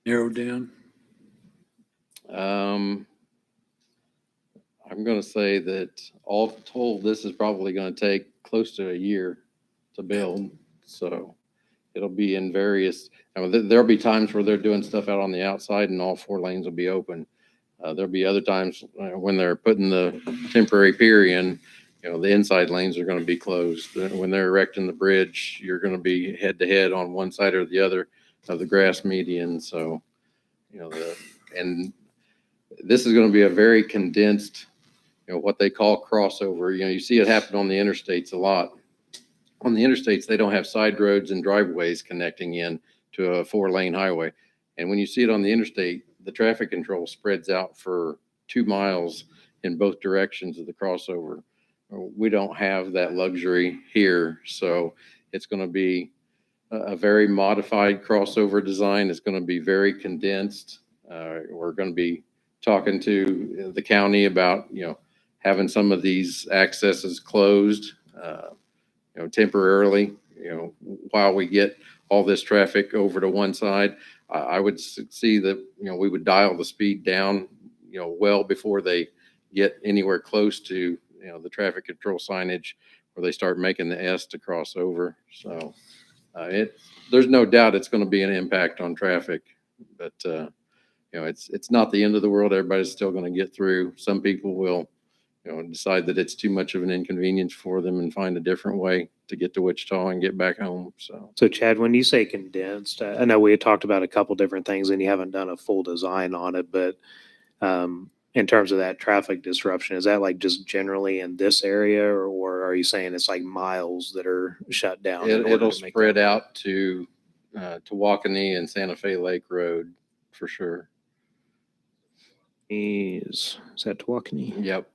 narrowed down? I'm going to say that all told, this is probably going to take close to a year to build. So it'll be in various, I mean, there'll be times where they're doing stuff out on the outside and all 4 lanes will be open. There'll be other times when they're putting the temporary pier in, you know, the inside lanes are going to be closed. When they're erecting the bridge, you're going to be head to head on one side or the other of the grass median. So, you know, and this is going to be a very condensed, you know, what they call crossover. You know, you see it happen on the interstates a lot. On the interstates, they don't have side roads and driveways connecting in to a 4-lane highway. And when you see it on the interstate, the traffic control spreads out for 2 miles in both directions of the crossover. We don't have that luxury here. So it's going to be a very modified crossover design. It's going to be very condensed. We're going to be talking to the county about, you know, having some of these accesses closed, you know, temporarily, you know, while we get all this traffic over to one side. I would see that, you know, we would dial the speed down, you know, well before they get anywhere close to, you know, the traffic control signage where they start making the S to cross over. So there's no doubt it's going to be an impact on traffic, but you know, it's not the end of the world. Everybody's still going to get through. Some people will, you know, decide that it's too much of an inconvenience for them and find a different way to get to Wichita and get back home. So Chad, when you say condensed, I know we had talked about a couple different things and you haven't done a full design on it, but in terms of that traffic disruption, is that like just generally in this area, or are you saying it's like miles that are shut down? It'll spread out to Waukene and Santa Fe Lake Road for sure. Is that Waukene? Yep.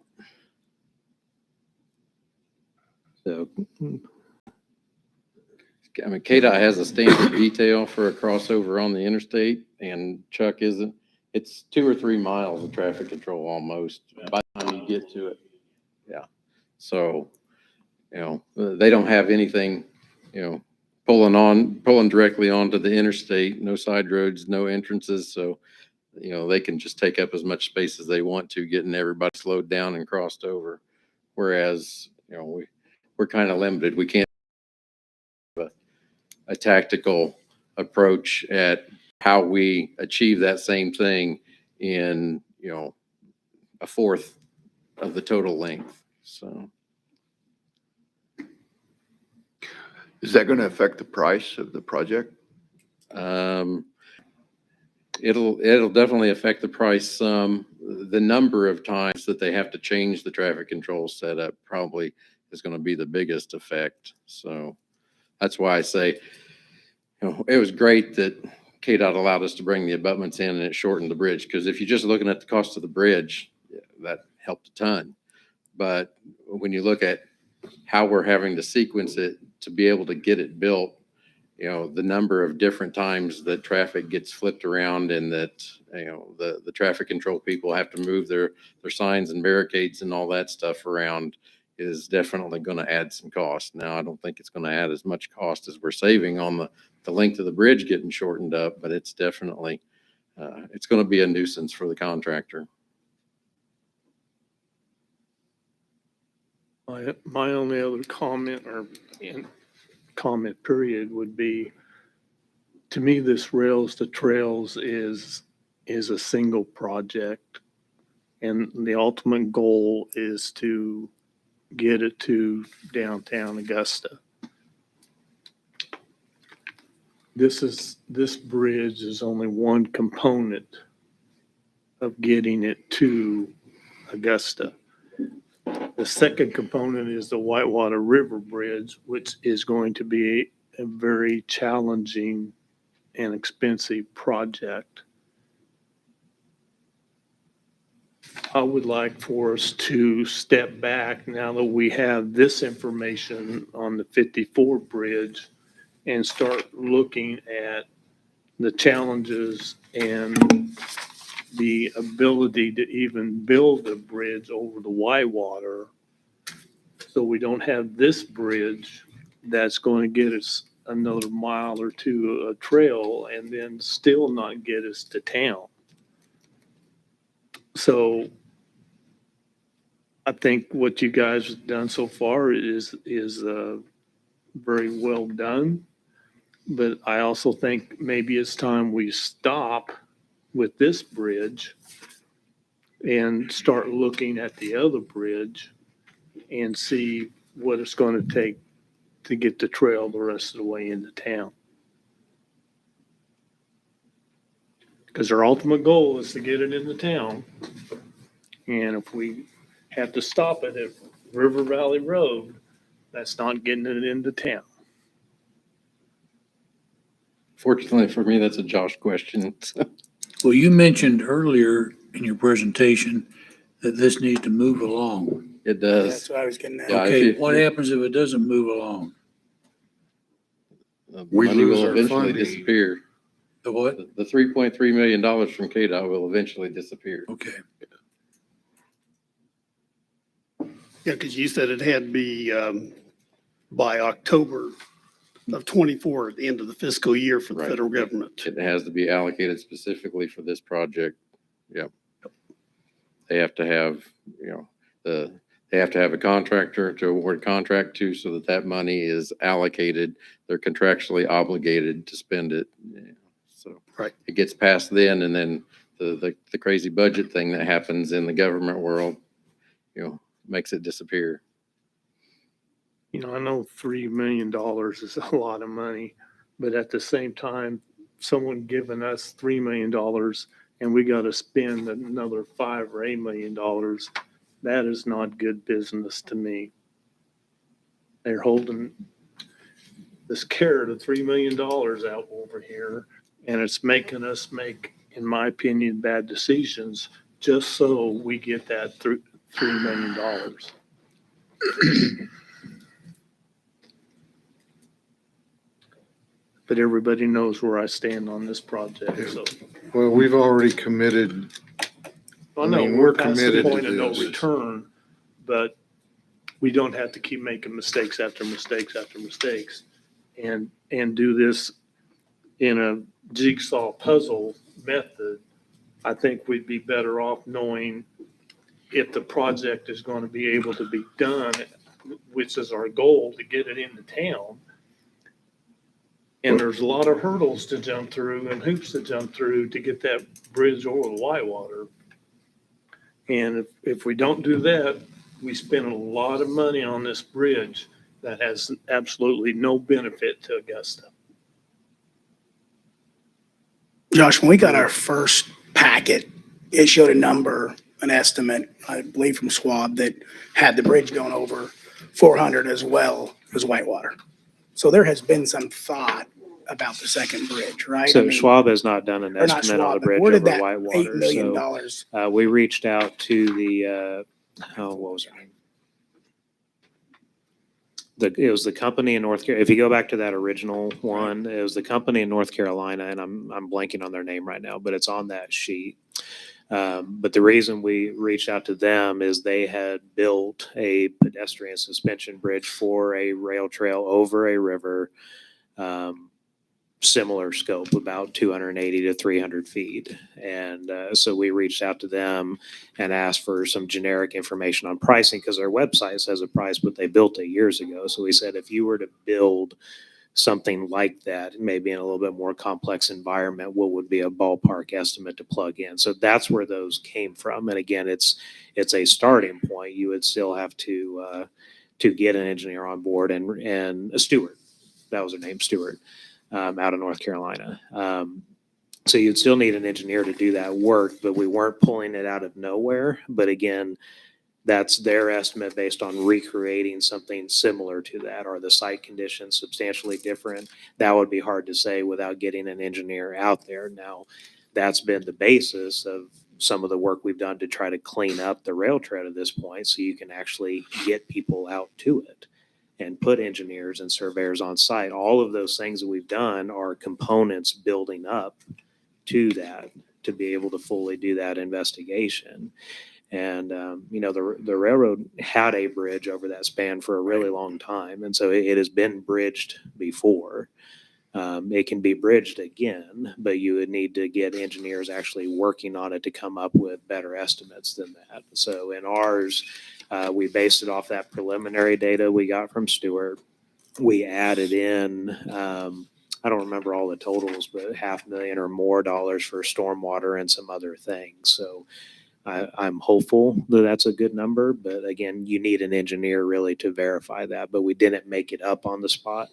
So, I mean, KDOT has a standard detail for a crossover on the interstate, and Chuck isn't. It's 2 or 3 miles of traffic control almost by the time you get to it. Yeah. So, you know, they don't have anything, you know, pulling directly onto the interstate, no side roads, no entrances. So, you know, they can just take up as much space as they want to, getting everybody slowed down and crossed over. Whereas, you know, we're kind of limited. We can't have a tactical approach at how we achieve that same thing in, you know, a fourth of the total length. So. Is that going to affect the price of the project? It'll definitely affect the price some. The number of times that they have to change the traffic control setup probably is going to be the biggest effect. So, that's why I say, it was great that KDOT allowed us to bring the abutments in and it shortened the bridge. Because if you're just looking at the cost of the bridge, that helped a ton. But when you look at how we're having to sequence it to be able to get it built, the number of different times that traffic gets flipped around and that, the traffic control people have to move their signs and barricades and all that stuff around is definitely going to add some cost. Now, I don't think it's going to add as much cost as we're saving on the length of the bridge getting shortened up, but it's definitely, it's going to be a nuisance for the contractor. My only other comment comment period would be, to me, this Rails to Trails is a single project. And the ultimate goal is to get it to downtown Augusta. This bridge is only one component of getting it to Augusta. The second component is the Whitewater River Bridge, which is going to be a very challenging and expensive project. I would like for us to step back now that we have this information on the 54 bridge and start looking at the challenges and the ability to even build a bridge over the Whitewater, so we don't have this bridge that's going to get us another mile or two of trail and then still not get us to town. So I think what you guys have done so far is very well done. But I also think maybe it's time we stop with this bridge and start looking at the other bridge and see what it's going to take to get the trail the rest of the way into town. Because our ultimate goal is to get it into town. And if we have to stop it at River Valley Road, that's not getting it into town. Fortunately for me, that's a Josh question. Well, you mentioned earlier in your presentation that this needs to move along. It Yeah, does. that's what I was getting at. Yeah, Okay, what happens if it doesn't move along? The We money lose will our eventually funding. disappear. The what? The $3.3 million from KDOT will eventually disappear. Okay. Yeah, because you said it had to be by October of 24, at the end of the fiscal year for the Right. federal government. It has to be allocated specifically for this project. Yep. They have to have, they have to have a contractor to award contract to so that money is allocated. They're contractually obligated to spend it. So Right. it gets passed then, and then the crazy budget thing that happens in the government world, makes it disappear. I know $3 million is a lot of money, but at the same time, someone giving us $3 million and we got to spend another $5 or $8 million, that is not good business to me. They're holding this carrot of $3 million out over here, and it's making us make, in my opinion, bad decisions just so we get that $3 million. But everybody knows where I stand on this project, so. Well, we've already committed. I know, mean, we're we're past the committed to point of no this. return, but we don't have to keep making mistakes after mistakes after mistakes and do this in a jigsaw puzzle method. I think we'd be better off knowing if the project is going to be able to be done, which is our goal, to get it into town. And there's a lot of hurdles to jump through and hoops to jump through to get that bridge over the Whitewater. And if we don't do that, we spend a lot of money on this bridge that has absolutely no benefit to Augusta. Josh, when we got our first packet, it showed a number, an estimate, I believe from Schwab, that had the bridge going over 400 as well as Whitewater. So there has been some thought about the second bridge, right? I So mean, Schwab has not done an or not estimate on Schwab, the but bridge where did over that $8 Whitewater. million? So we reached out to the, what was her name? It was the company in North Carolina. If you go back to that original one, it was the company in North Carolina, and I'm blanking on their name right now, but it's on that sheet. But the reason we reached out to them is they had built a pedestrian suspension bridge for a rail trail over a river, similar scope, about 280 to 300 feet. And so we reached out to them and asked for some generic information on pricing because their website says a price, but they built it years ago. So we said, if you were to build something like that, maybe in a little bit more complex environment, what would be a ballpark estimate to plug in? So that's where those came from. And again, it's a starting point. You would still have to get an engineer on board and a Stewart. That was her name, Stewart. Out of North Carolina. So you'd still need an engineer to do that work, but we weren't pulling it out of nowhere. But again, that's their estimate based on recreating something similar to that. Are the site conditions substantially different? That would be hard to say without getting an engineer out there. Now, that's been the basis of some of the work we've done to try to clean up the rail trail at this point so you can actually get people out to it and put engineers and surveyors on site. All of those things that we've done are components building up to that to be able to fully do that investigation. And, the railroad had a bridge over that span for a really long time. And so it has been bridged before. It can be bridged again, but you would need to get engineers actually working on it to come up with better estimates than that. So in ours, we based it off that preliminary data we got from Stewart. We added in, I don't remember all the totals, but $500,000 or more for stormwater and some other things. So I'm hopeful that that's a good number, but again, you need an engineer really to verify that, but we didn't make it up on the spot.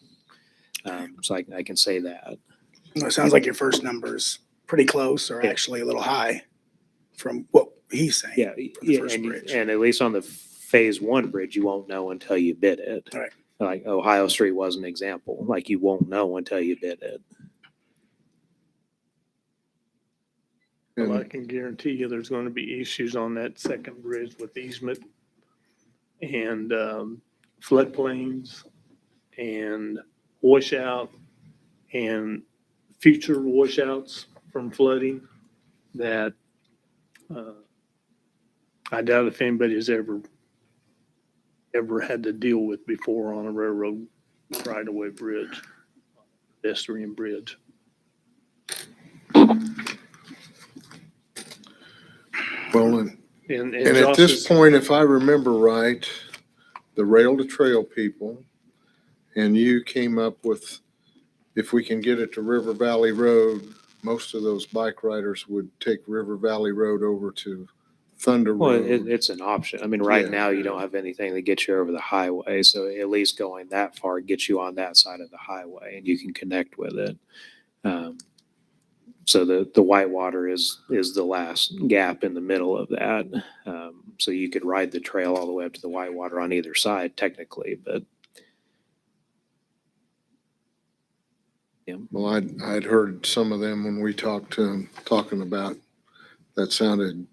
So I can say that. Well, it sounds like your first number's pretty close or actually a little high from what he's saying. Yeah, for the first bridge. and at least on the phase one bridge, you won't know until you bid it. Right. Like Ohio Street was an example. Like you won't know until you bid it. Well, I can guarantee you there's going to be issues on that second bridge with easement and floodplains and washout and future washouts from flooding that I doubt if anybody has ever had to deal with before on a railroad right-of-way bridge, pedestrian bridge. Well, and And at Josh this is- point, if I remember right, the rail to trail people and you came up with, if we can get it to River Valley Road, most of those bike riders would take River Valley Road over to Thunder Well, Road. it's an option. I mean, right Yeah. now you don't have anything that gets you over the highway. So at least going that far gets you on that side of the highway and you can connect with it. So the Whitewater is the last gap in the middle of that. So you could ride the trail all the way up to the Whitewater on either side technically, but. Yeah. Well, I'd heard some of them when we talked to them, talking about, that sounded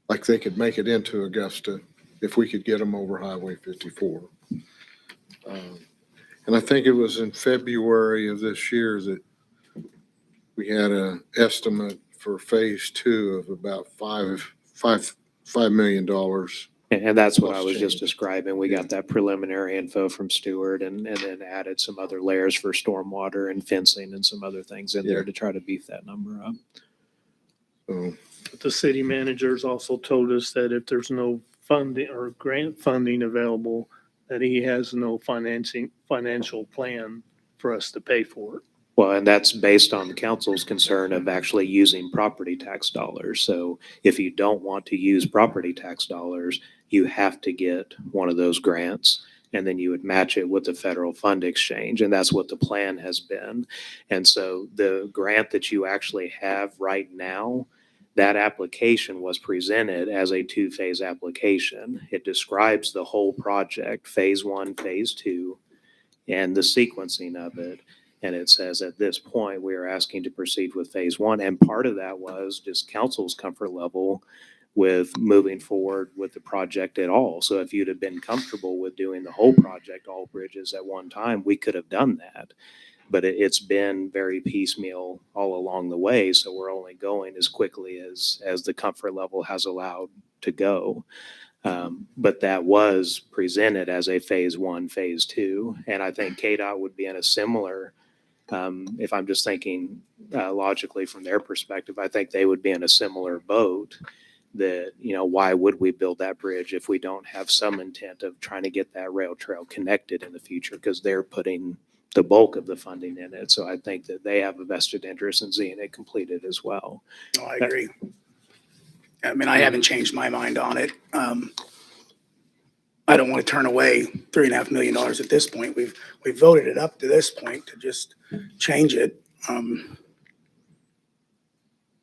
like they could make it into Augusta if we could get them over Highway 54. And I think it was in February of this year that we had an estimate for phase 2 of about $5 million. And that's what I Plus was just change. describing. We got that preliminary info from Stewart and then added some other layers for stormwater and fencing and some other things in there to try to beef that number up. So, But the city managers also told us that if there's no funding or grant funding available, that he has no financial plan for us to pay for it. Well, and that's based on the council's concern of actually using property tax dollars. So if you don't want to use property tax dollars, you have to get one of those grants and then you would match it with the federal fund exchange. And that's what the plan has been. And so the grant that you actually have right now, that application was presented as a 2-phase application. It describes the whole project, phase 1, phase 2. and the sequencing of it. And it says at this point, we are asking to proceed with phase one. And part of that was just council's comfort level with moving forward with the project at all. So if you'd have been comfortable with doing the whole project, all bridges at one time, we could have done that. But it's been very piecemeal all along the way. So we're only going as quickly as the comfort level has allowed to go. But that was presented as a phase one, phase two. And I think KDOT would be in a similar, if I'm just thinking logically from their perspective, I think they would be in a similar boat that, you know, why would we build that bridge if we don't have some intent of trying to get that rail trail connected in the future? Because they're putting the bulk of the funding in it. So I think that they have a vested interest in seeing it completed as well. No, I agree. I mean, I haven't changed my mind on it. I don't want to turn away $3.5 million at this point. We've voted it up to this point to just change it.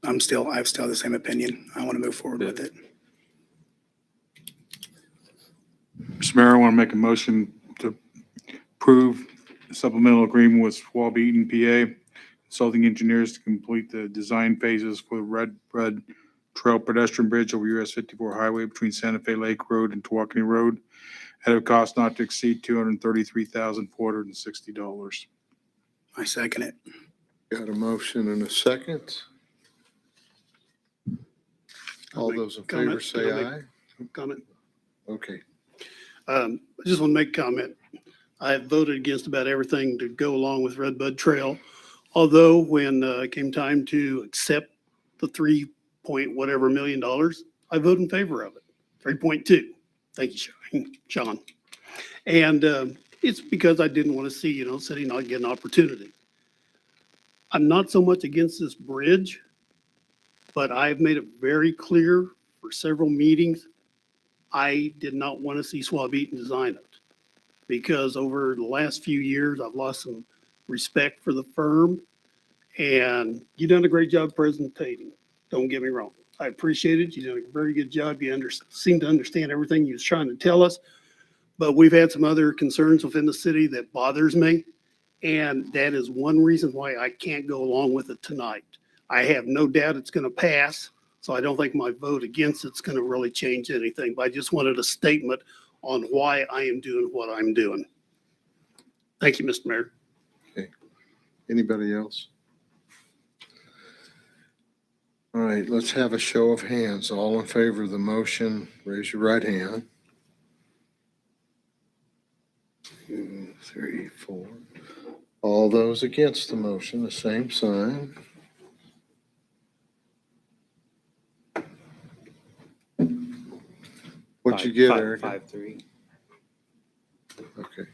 I still have the same opinion. I want to move forward with it. Mr. Mayor, I want to make a motion to approve supplemental agreement with Schwab Eaton, PA, consulting engineers to complete the design phases for the Red Trail pedestrian bridge over US 54 highway between Santa Fe Lake Road and Tawakoni Road at a cost not to exceed $233,460. I second it. Got a motion and a second. All those in favor say aye. Comment. Okay. I just want to make a comment. I have voted against about everything to go along with Red Bud Trail. Although when it came time to accept the 3 whatever million dollars, I voted in favor of it. 3.2. Thank you, Sean. And it's because I didn't want to see, city not get an opportunity. I'm not so much against this bridge, but I've made it very clear for several meetings, I did not want to see Schwab Eaton design it. Because over the last few years, I've lost some respect for the firm. And you've done a great job presenting. Don't get me wrong. I appreciate it. You did a very good job. You seem to understand everything you was trying to tell us. But we've had some other concerns within the city that bothers me. And that is one reason why I can't go along with it tonight. I have no doubt it's going to pass. So I don't think my vote against it's going to really change anything. But I just wanted a statement on why I am doing what I'm doing. Thank you, Mr. Mayor. Okay. Anybody else? All right, let's have a show of hands. All in favor of the motion, raise your right hand. 2, 3, 4. All those against the motion, the same sign. What'd you get, Eric? 5-3. Okay.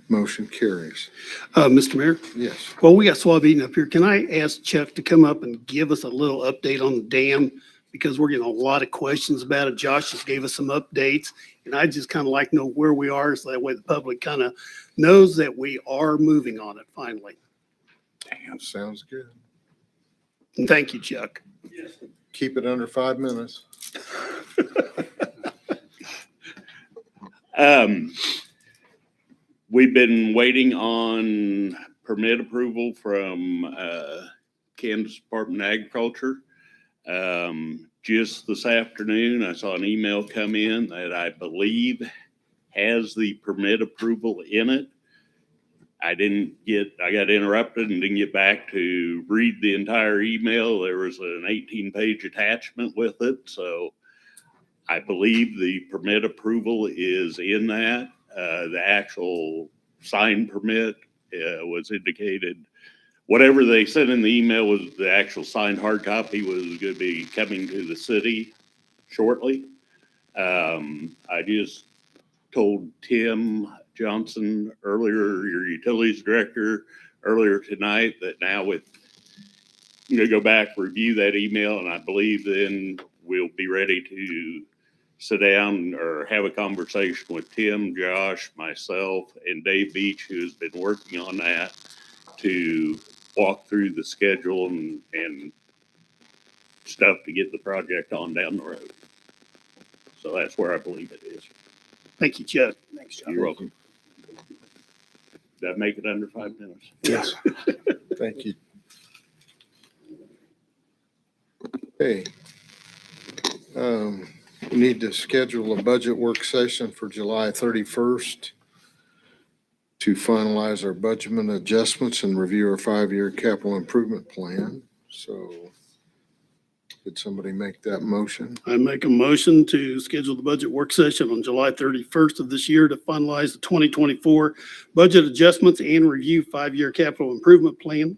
Motion carries. Mr. Mayor? Yes. Well, we got Schwab Eaton up here. Can I ask Chuck to come up and give us a little update on the dam? Because we're getting a lot of questions about it. Josh just gave us some updates, and I just kind of like to know where we are, so that way the public kind of knows that we are moving on it finally. Damn, sounds good. And thank you, Chuck. Keep it under 5 minutes. We've been waiting on permit approval from Kansas Department of Agriculture. Just this afternoon, I saw an email come in that I believe has the permit approval in it. I got interrupted and didn't get back to read the entire email. There was an 18-page attachment with it. So I believe the permit approval is in that. The actual signed permit was indicated. Whatever they sent in the email was the actual signed hard copy was going to be coming to the city shortly. I just told Tim Johnson earlier, your utilities director, earlier tonight, that now I'm going to go back, review that email, and I believe then we'll be ready to sit down or have a conversation with Tim, Josh, myself, and Dave Beach, who's been working on that, to walk through the schedule and stuff to get the project on down the road. So that's where I believe it is. Thank you, Chuck. Thanks, Chuck. You're welcome. Did I make it under 5 minutes? Yes. Thank you. Okay. We need to schedule a budget work session for July 31st to finalize our budget adjustments and review our 5-year capital improvement plan. So could somebody make that motion? I make a motion to schedule the budget work session on July 31st of this year to finalize the 2024 budget adjustments and review 5-year capital improvement plan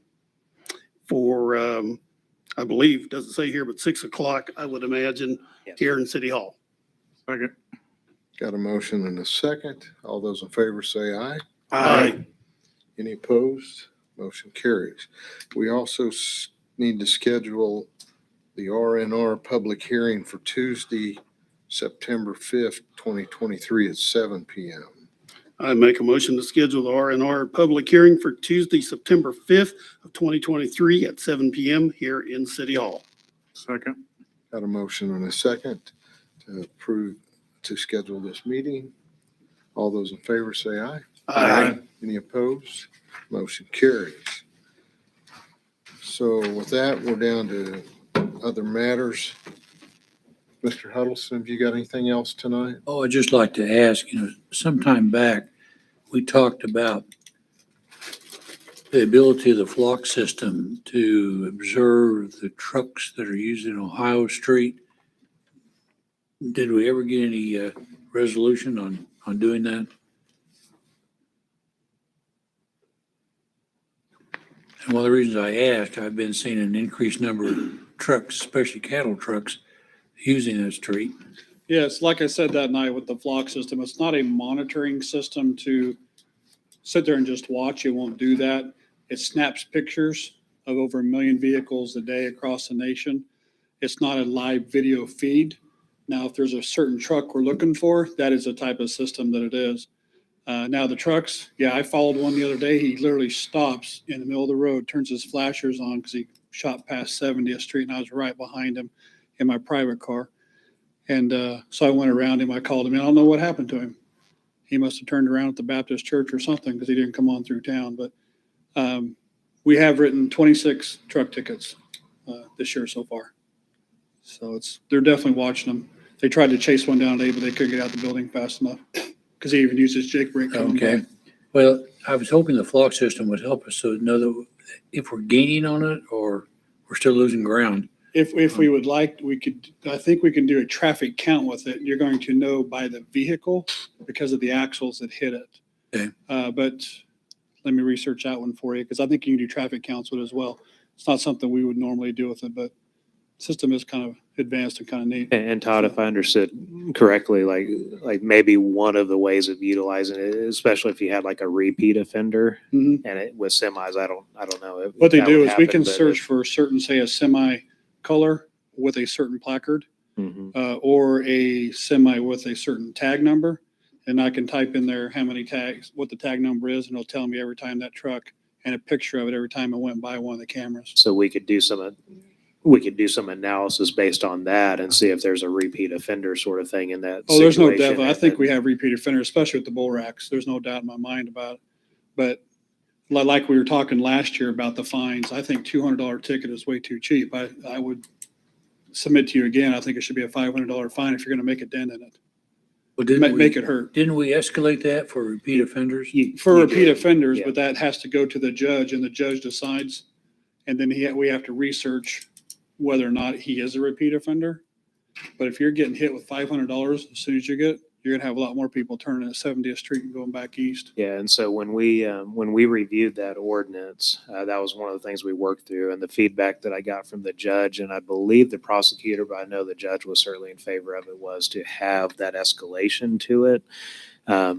for, I believe, doesn't say here, but 6 o'clock, I would imagine, here in City Hall. Second. Got a motion and a second. All those in favor say aye. Aye. Any opposed? Motion carries. We also need to schedule the RNR public hearing for Tuesday, September 5th, 2023 at 7 p.m. I make a motion to schedule the R&R public hearing for Tuesday, September 5th of 2023 at 7 p.m. here in City Hall. Second. Got a motion and a second to approve to schedule this meeting. All those in favor say aye. Aye. Any opposed? Motion carries. So with that, we're down to other matters. Mr. Huddleston, have you got anything else tonight? Oh, I'd just like to ask, sometime back, we talked about the ability of the flock system to observe the trucks that are using Ohio Street. Did we ever get any resolution on doing that? And one of the reasons I asked, I've been seeing an increased number of trucks, especially cattle trucks, using that street. Yes, like I said that night with the flock system, it's not a monitoring system to sit there and just watch. It won't do that. It snaps pictures of over 1 million vehicles a day across the nation. It's not a live video feed. Now, if there's a certain truck we're looking for, that is the type of system that it is. Now the trucks, I followed one the other day. He literally stops in the middle of the road, turns his flashers on because he shot past 70th Street and I was right behind him in my private car. And so I went around him. I called him. I don't know what happened to him. He must have turned around at the Baptist church or something because he didn't come on through town. But we have written 26 truck tickets this year so far. So they're definitely watching them. They tried to chase one down today, but they couldn't get out the building fast enough because he even uses Jake brake. Okay. Well, I was hoping the flock system would help us to know that if we're gaining on it or we're still losing ground. If we would like, I think we can do a traffic count with it. You're going to know by the vehicle because of the axles that hit it. Okay. But let me research that one for you because I think you can do traffic counts with it as well. It's not something we would normally do with it, but the system is kind of advanced and kind of neat. And Todd, if I understood correctly, like maybe one of the ways of utilizing it, especially if you had like a repeat offender Mhm. and it with semis, I don't know. if What they that do would is we happen, can but search for a certain, say, a semi color with a certain placard Mhm. or a semi with a certain tag number. And I can type in there how many tags, what the tag number is, and it'll tell me every time that truck and a picture of it every time I went by one of the cameras. So we could do some analysis based on that and see if there's a repeat offender sort of thing in that. Oh, there's no situation. doubt. I think we have repeat offenders, especially with the bull racks. There's no doubt in my mind about it. But like we were talking last year about the fines, I think $200 ticket is way too cheap. I would submit to you again, I think it should be a $500 fine if you're going to make a dent in it. Well, Make it hurt. Didn't we escalate that for repeat offenders? For You repeat did, offenders, yeah. but that has to go to the judge and the judge decides. And then we have to research whether or not he is a repeat offender. But if you're getting hit with $500 as soon as you're going to have a lot more people turning at 70th Street and going back east. Yeah, and so when we reviewed that ordinance, that was one of the things we worked through, and the feedback that I got from the judge, and I believe the prosecutor, but I know the judge was certainly in favor of it, was to have that escalation to it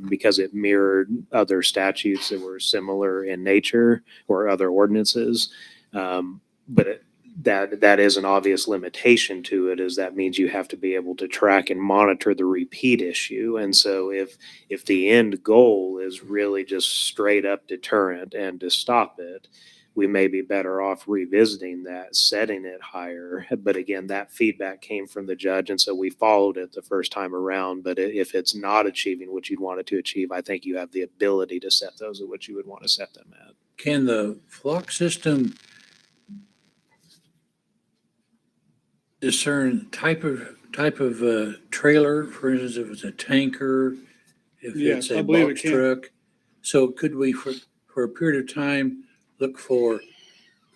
because it mirrored other statutes that were similar in nature or other ordinances. But that is an obvious limitation to it, is that means you have to be able to track and monitor the repeat issue. And so if the end goal is really just straight up deterrent and to stop it, we may be better off revisiting that, setting it higher. But again, that feedback came from the judge, and so we followed it the first time around. But if it's not achieving what you'd want it to achieve, I think you have the ability to set those at what you would want to set them at. Can the flock system discern type of trailer, for instance, if it's a tanker, if Yes, it's I a believe it box can. truck? So could we, for a period of time, look for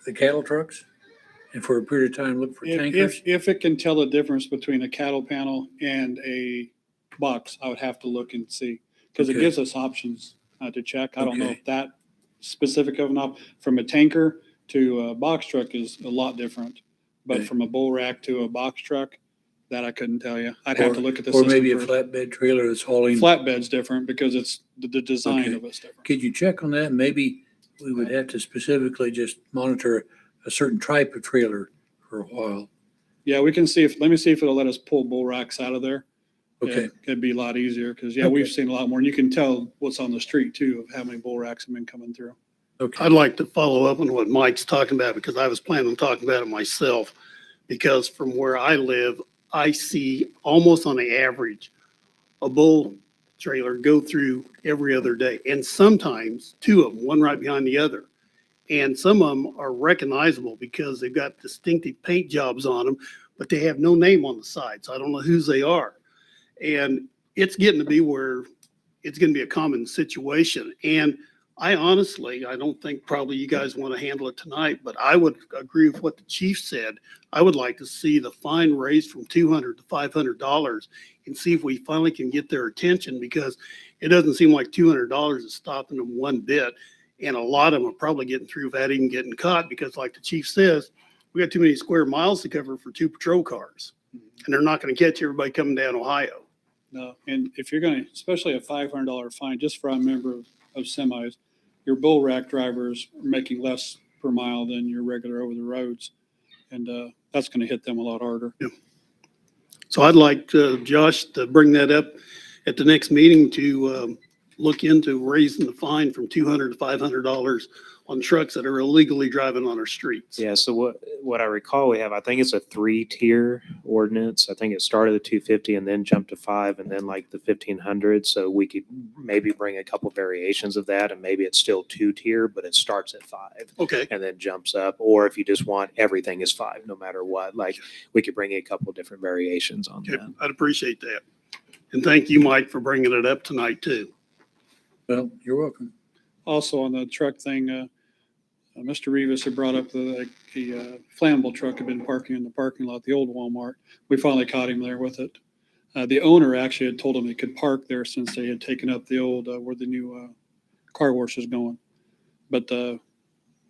the cattle trucks? And for a period of time, look for tankers? If it can tell the difference between a cattle panel and a box, I would have to look and see, because it Okay. gives us options to check. I don't know Okay. if that specific of an from a tanker to a box truck is a lot different. But Okay. from a bull rack to a box truck, that I couldn't tell you. I'd have to look at the Or system maybe a first. flatbed trailer that's hauling. Flatbed's different because it's the design Okay. of it's different. Could you check on that? Maybe we would have to specifically just monitor a certain type of trailer for a while. Yeah, we can see let me see if it'll let us pull bull racks out of there. Okay. Yeah, it'd be a lot easier because, Okay. we've seen a lot more. And you can tell what's on the street too of how many bull racks have been coming through. Okay. I'd like to follow up on what Mike's talking about because I was planning on talking about it myself. Because from where I live, I see almost on the average a bull trailer go through every other day. And sometimes two of them, one right behind the other. And some of them are recognizable because they've got distinctive paint jobs on them, but they have no name on the side. So I don't know whose they are. And it's getting to be where it's going to be a common situation. And I honestly, I don't think probably you guys want to handle it tonight, but I would agree with what the chief said. I would like to see the fine raised from $200 to $500 and see if we finally can get their attention, because it doesn't seem like $200 is stopping them one bit. And a lot of them are probably getting through without even getting caught, because like the chief says, we got too many square miles to cover for 2 patrol cars, and they're not going to catch everybody coming down Ohio. No, and if you're going to, especially a $500 fine, just for a member of semis, your bull rack drivers are making less per mile than your regular over the roads. And that's going to hit them a lot harder. Yeah. So I'd like Josh to bring that up at the next meeting to look into raising the fine from $200 to $500 on trucks that are illegally driving on our streets. Yeah, so what I recall we have, I think it's a 3-tier ordinance. I think it started at 250 and then jumped to 5 and then like the 1500. So we could maybe bring a couple variations of that, and maybe it's still 2-tier, but it starts at 5. Okay. And then jumps up. Or if you just want everything is 5, no matter what, like we could bring a couple different variations on Okay, that. I'd appreciate that. And thank you, Mike, for bringing it up tonight too. Well, you're welcome. Also on the truck thing, Mr. Rivas had brought up the flammable truck had been parking in the parking lot, the old Walmart. We finally caught him there with it. The owner actually had told him he could park there since they had taken up the old, where the new car wash is going. But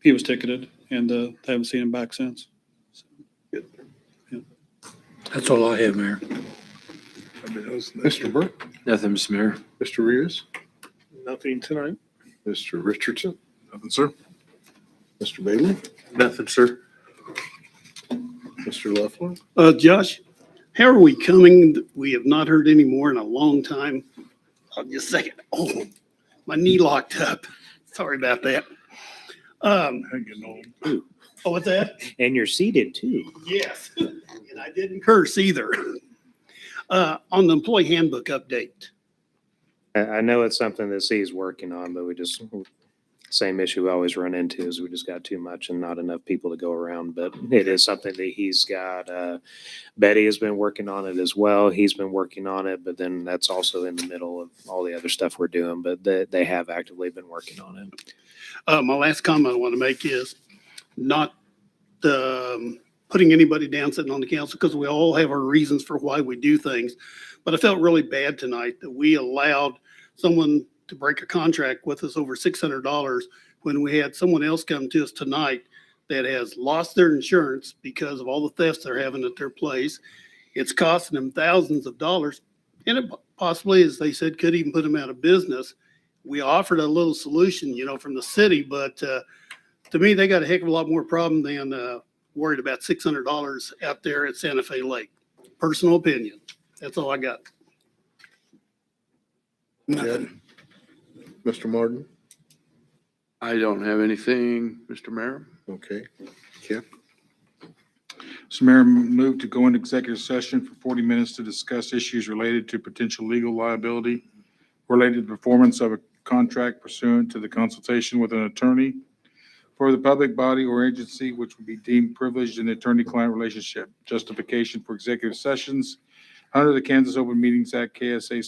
he was ticketed, and they haven't seen him back since. So, yeah. That's all I have, Mayor. Mr. Burke, Nothing, Mr. Mayor. Mr. Rivas, Nothing tonight. Mr. Richardson, Nothing, sir. Mr. Bailey, Nothing, sir. Mr. Leffler. Josh, how are we coming? We have not heard any more in a long time. Just a second. Oh, my knee locked up. Sorry about that. I'm getting old. Oh, what's that? And you're seated too. Yes. And I didn't curse either. On the employee handbook update. I know it's something that C's working on, but same issue we always run into is we just got too much and not enough people to go around. But it is something that he's got. Betty has been working on it as well. He's been working on it, but then that's also in the middle of all the other stuff we're doing. But they have actively been working on it. My last comment I want to make is not putting anybody down sitting on the council, because we all have our reasons for why we do things. But I felt really bad tonight that we allowed someone to break a contract with us over $600 when we had someone else come to us tonight that has lost their insurance because of all the thefts they're having at their place. It's costing them thousands of dollars, and it possibly, as they said, could even put them out of business. We offered a little solution, from the city, but to me, they got a heck of a lot more problem than worried about $600 out there at Santa Fe Lake. Personal opinion. That's all I got. Nothing. Mr. Martin, I don't have anything, Mr. Mayor. Okay. Kip? Mr. Mayor, move to go into executive session for 40 minutes to discuss issues related to potential legal liability related to the performance of a contract pursuant to the consultation with an attorney for the public body or agency which would be deemed privileged in the attorney-client relationship. Justification for executive sessions under the Kansas Open Meetings Act, KSA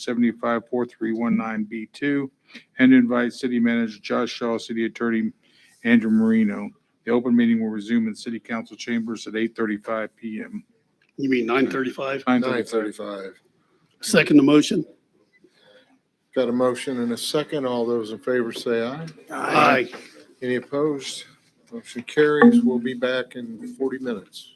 754319B2, and to invite City Manager Josh Shaw, City Attorney Andrew Marino. The open meeting will resume in City Council chambers at 8:35 PM. You mean 9:35? 9:35. Second the motion? Got a motion and a second. All those in favor say aye. Aye. Any opposed? Motion carries. We'll be back in 40 minutes.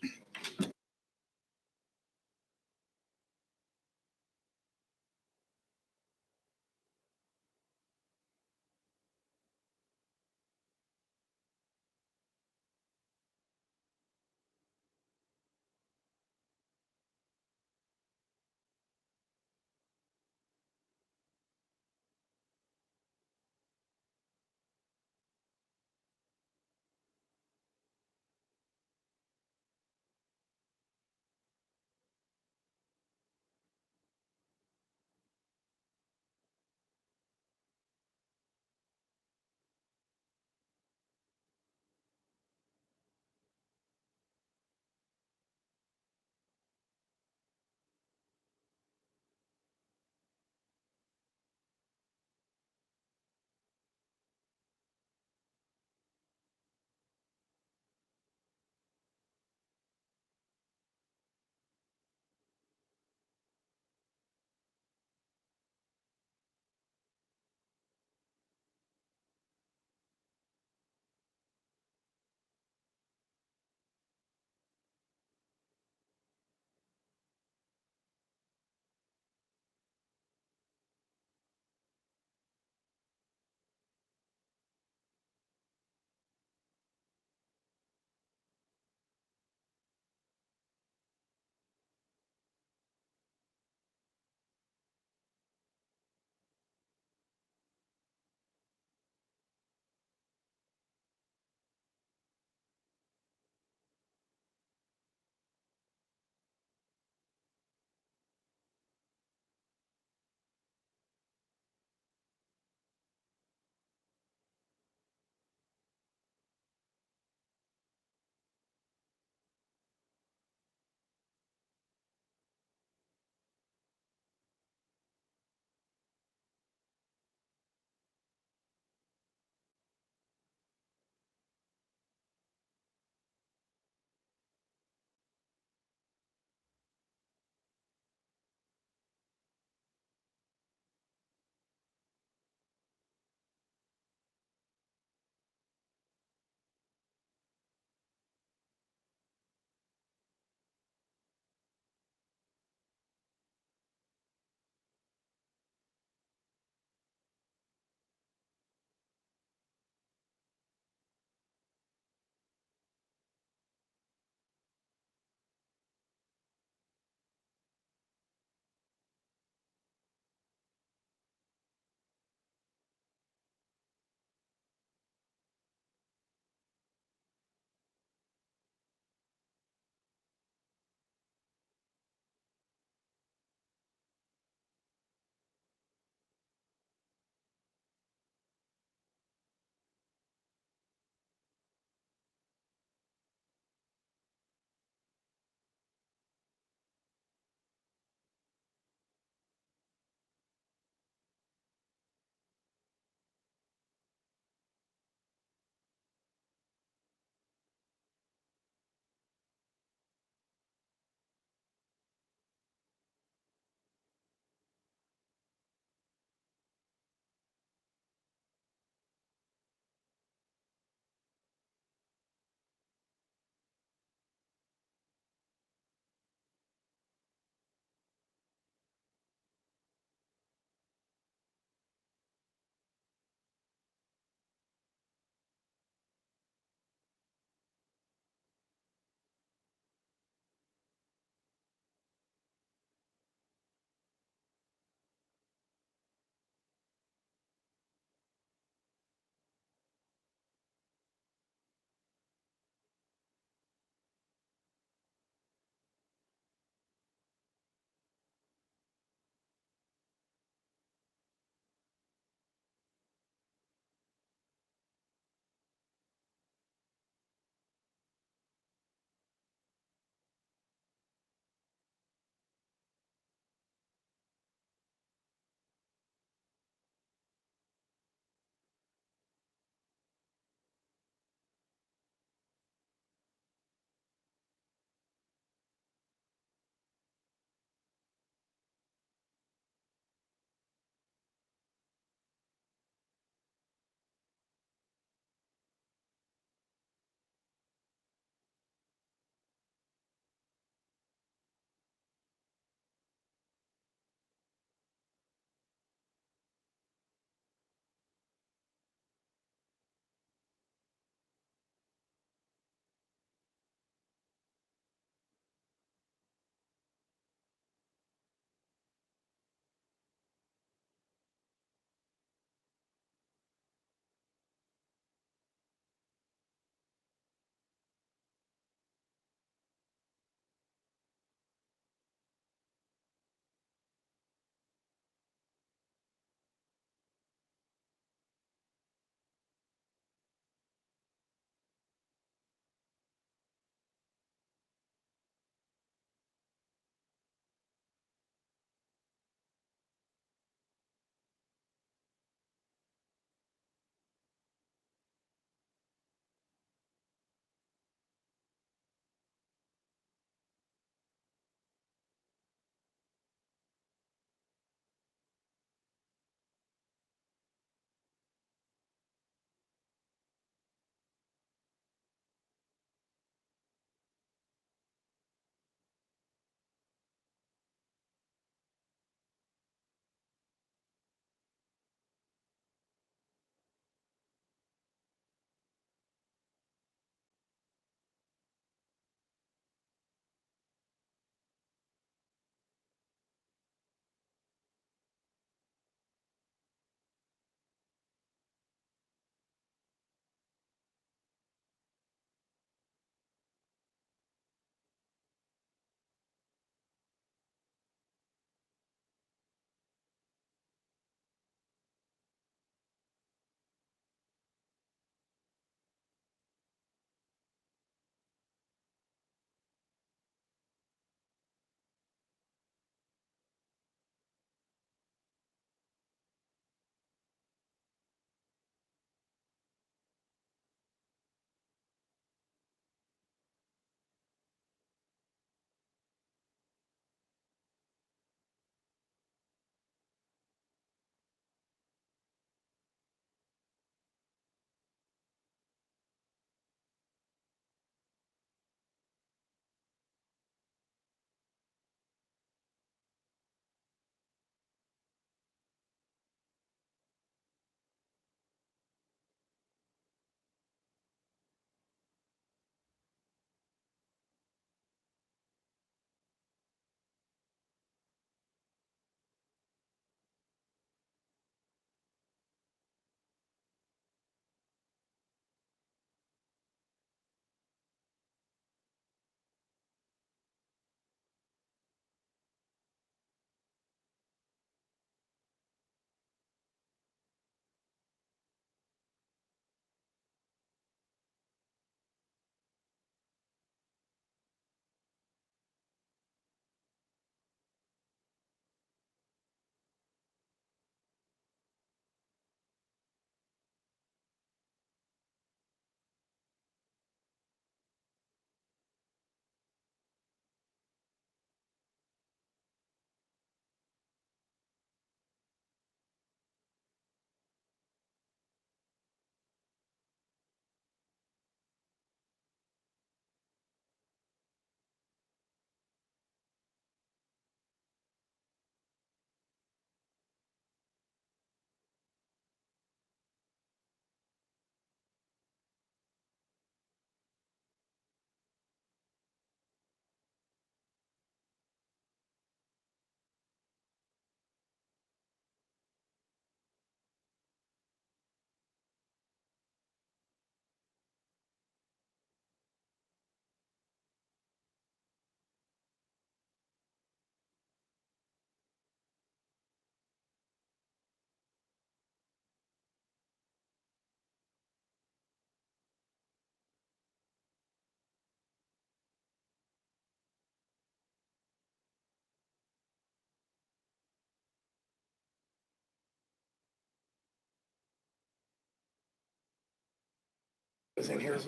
Was in here out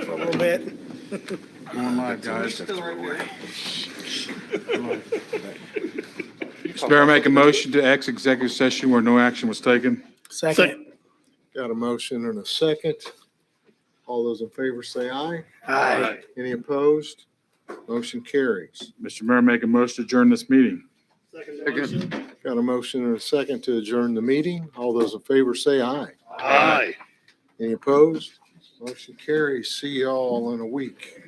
for a little bit. Going live, guys. Still right there. Mr. Mayor, make a motion to exit executive session where no action was taken. Second. Got a motion and a second. All those in favor say aye. Aye. Any opposed? Motion carries. Mr. Mayor, make a motion to adjourn this meeting. Second. Got a motion and a second to adjourn the meeting. All those in favor say aye. Aye. Any opposed? Motion carries. See y'all in a week.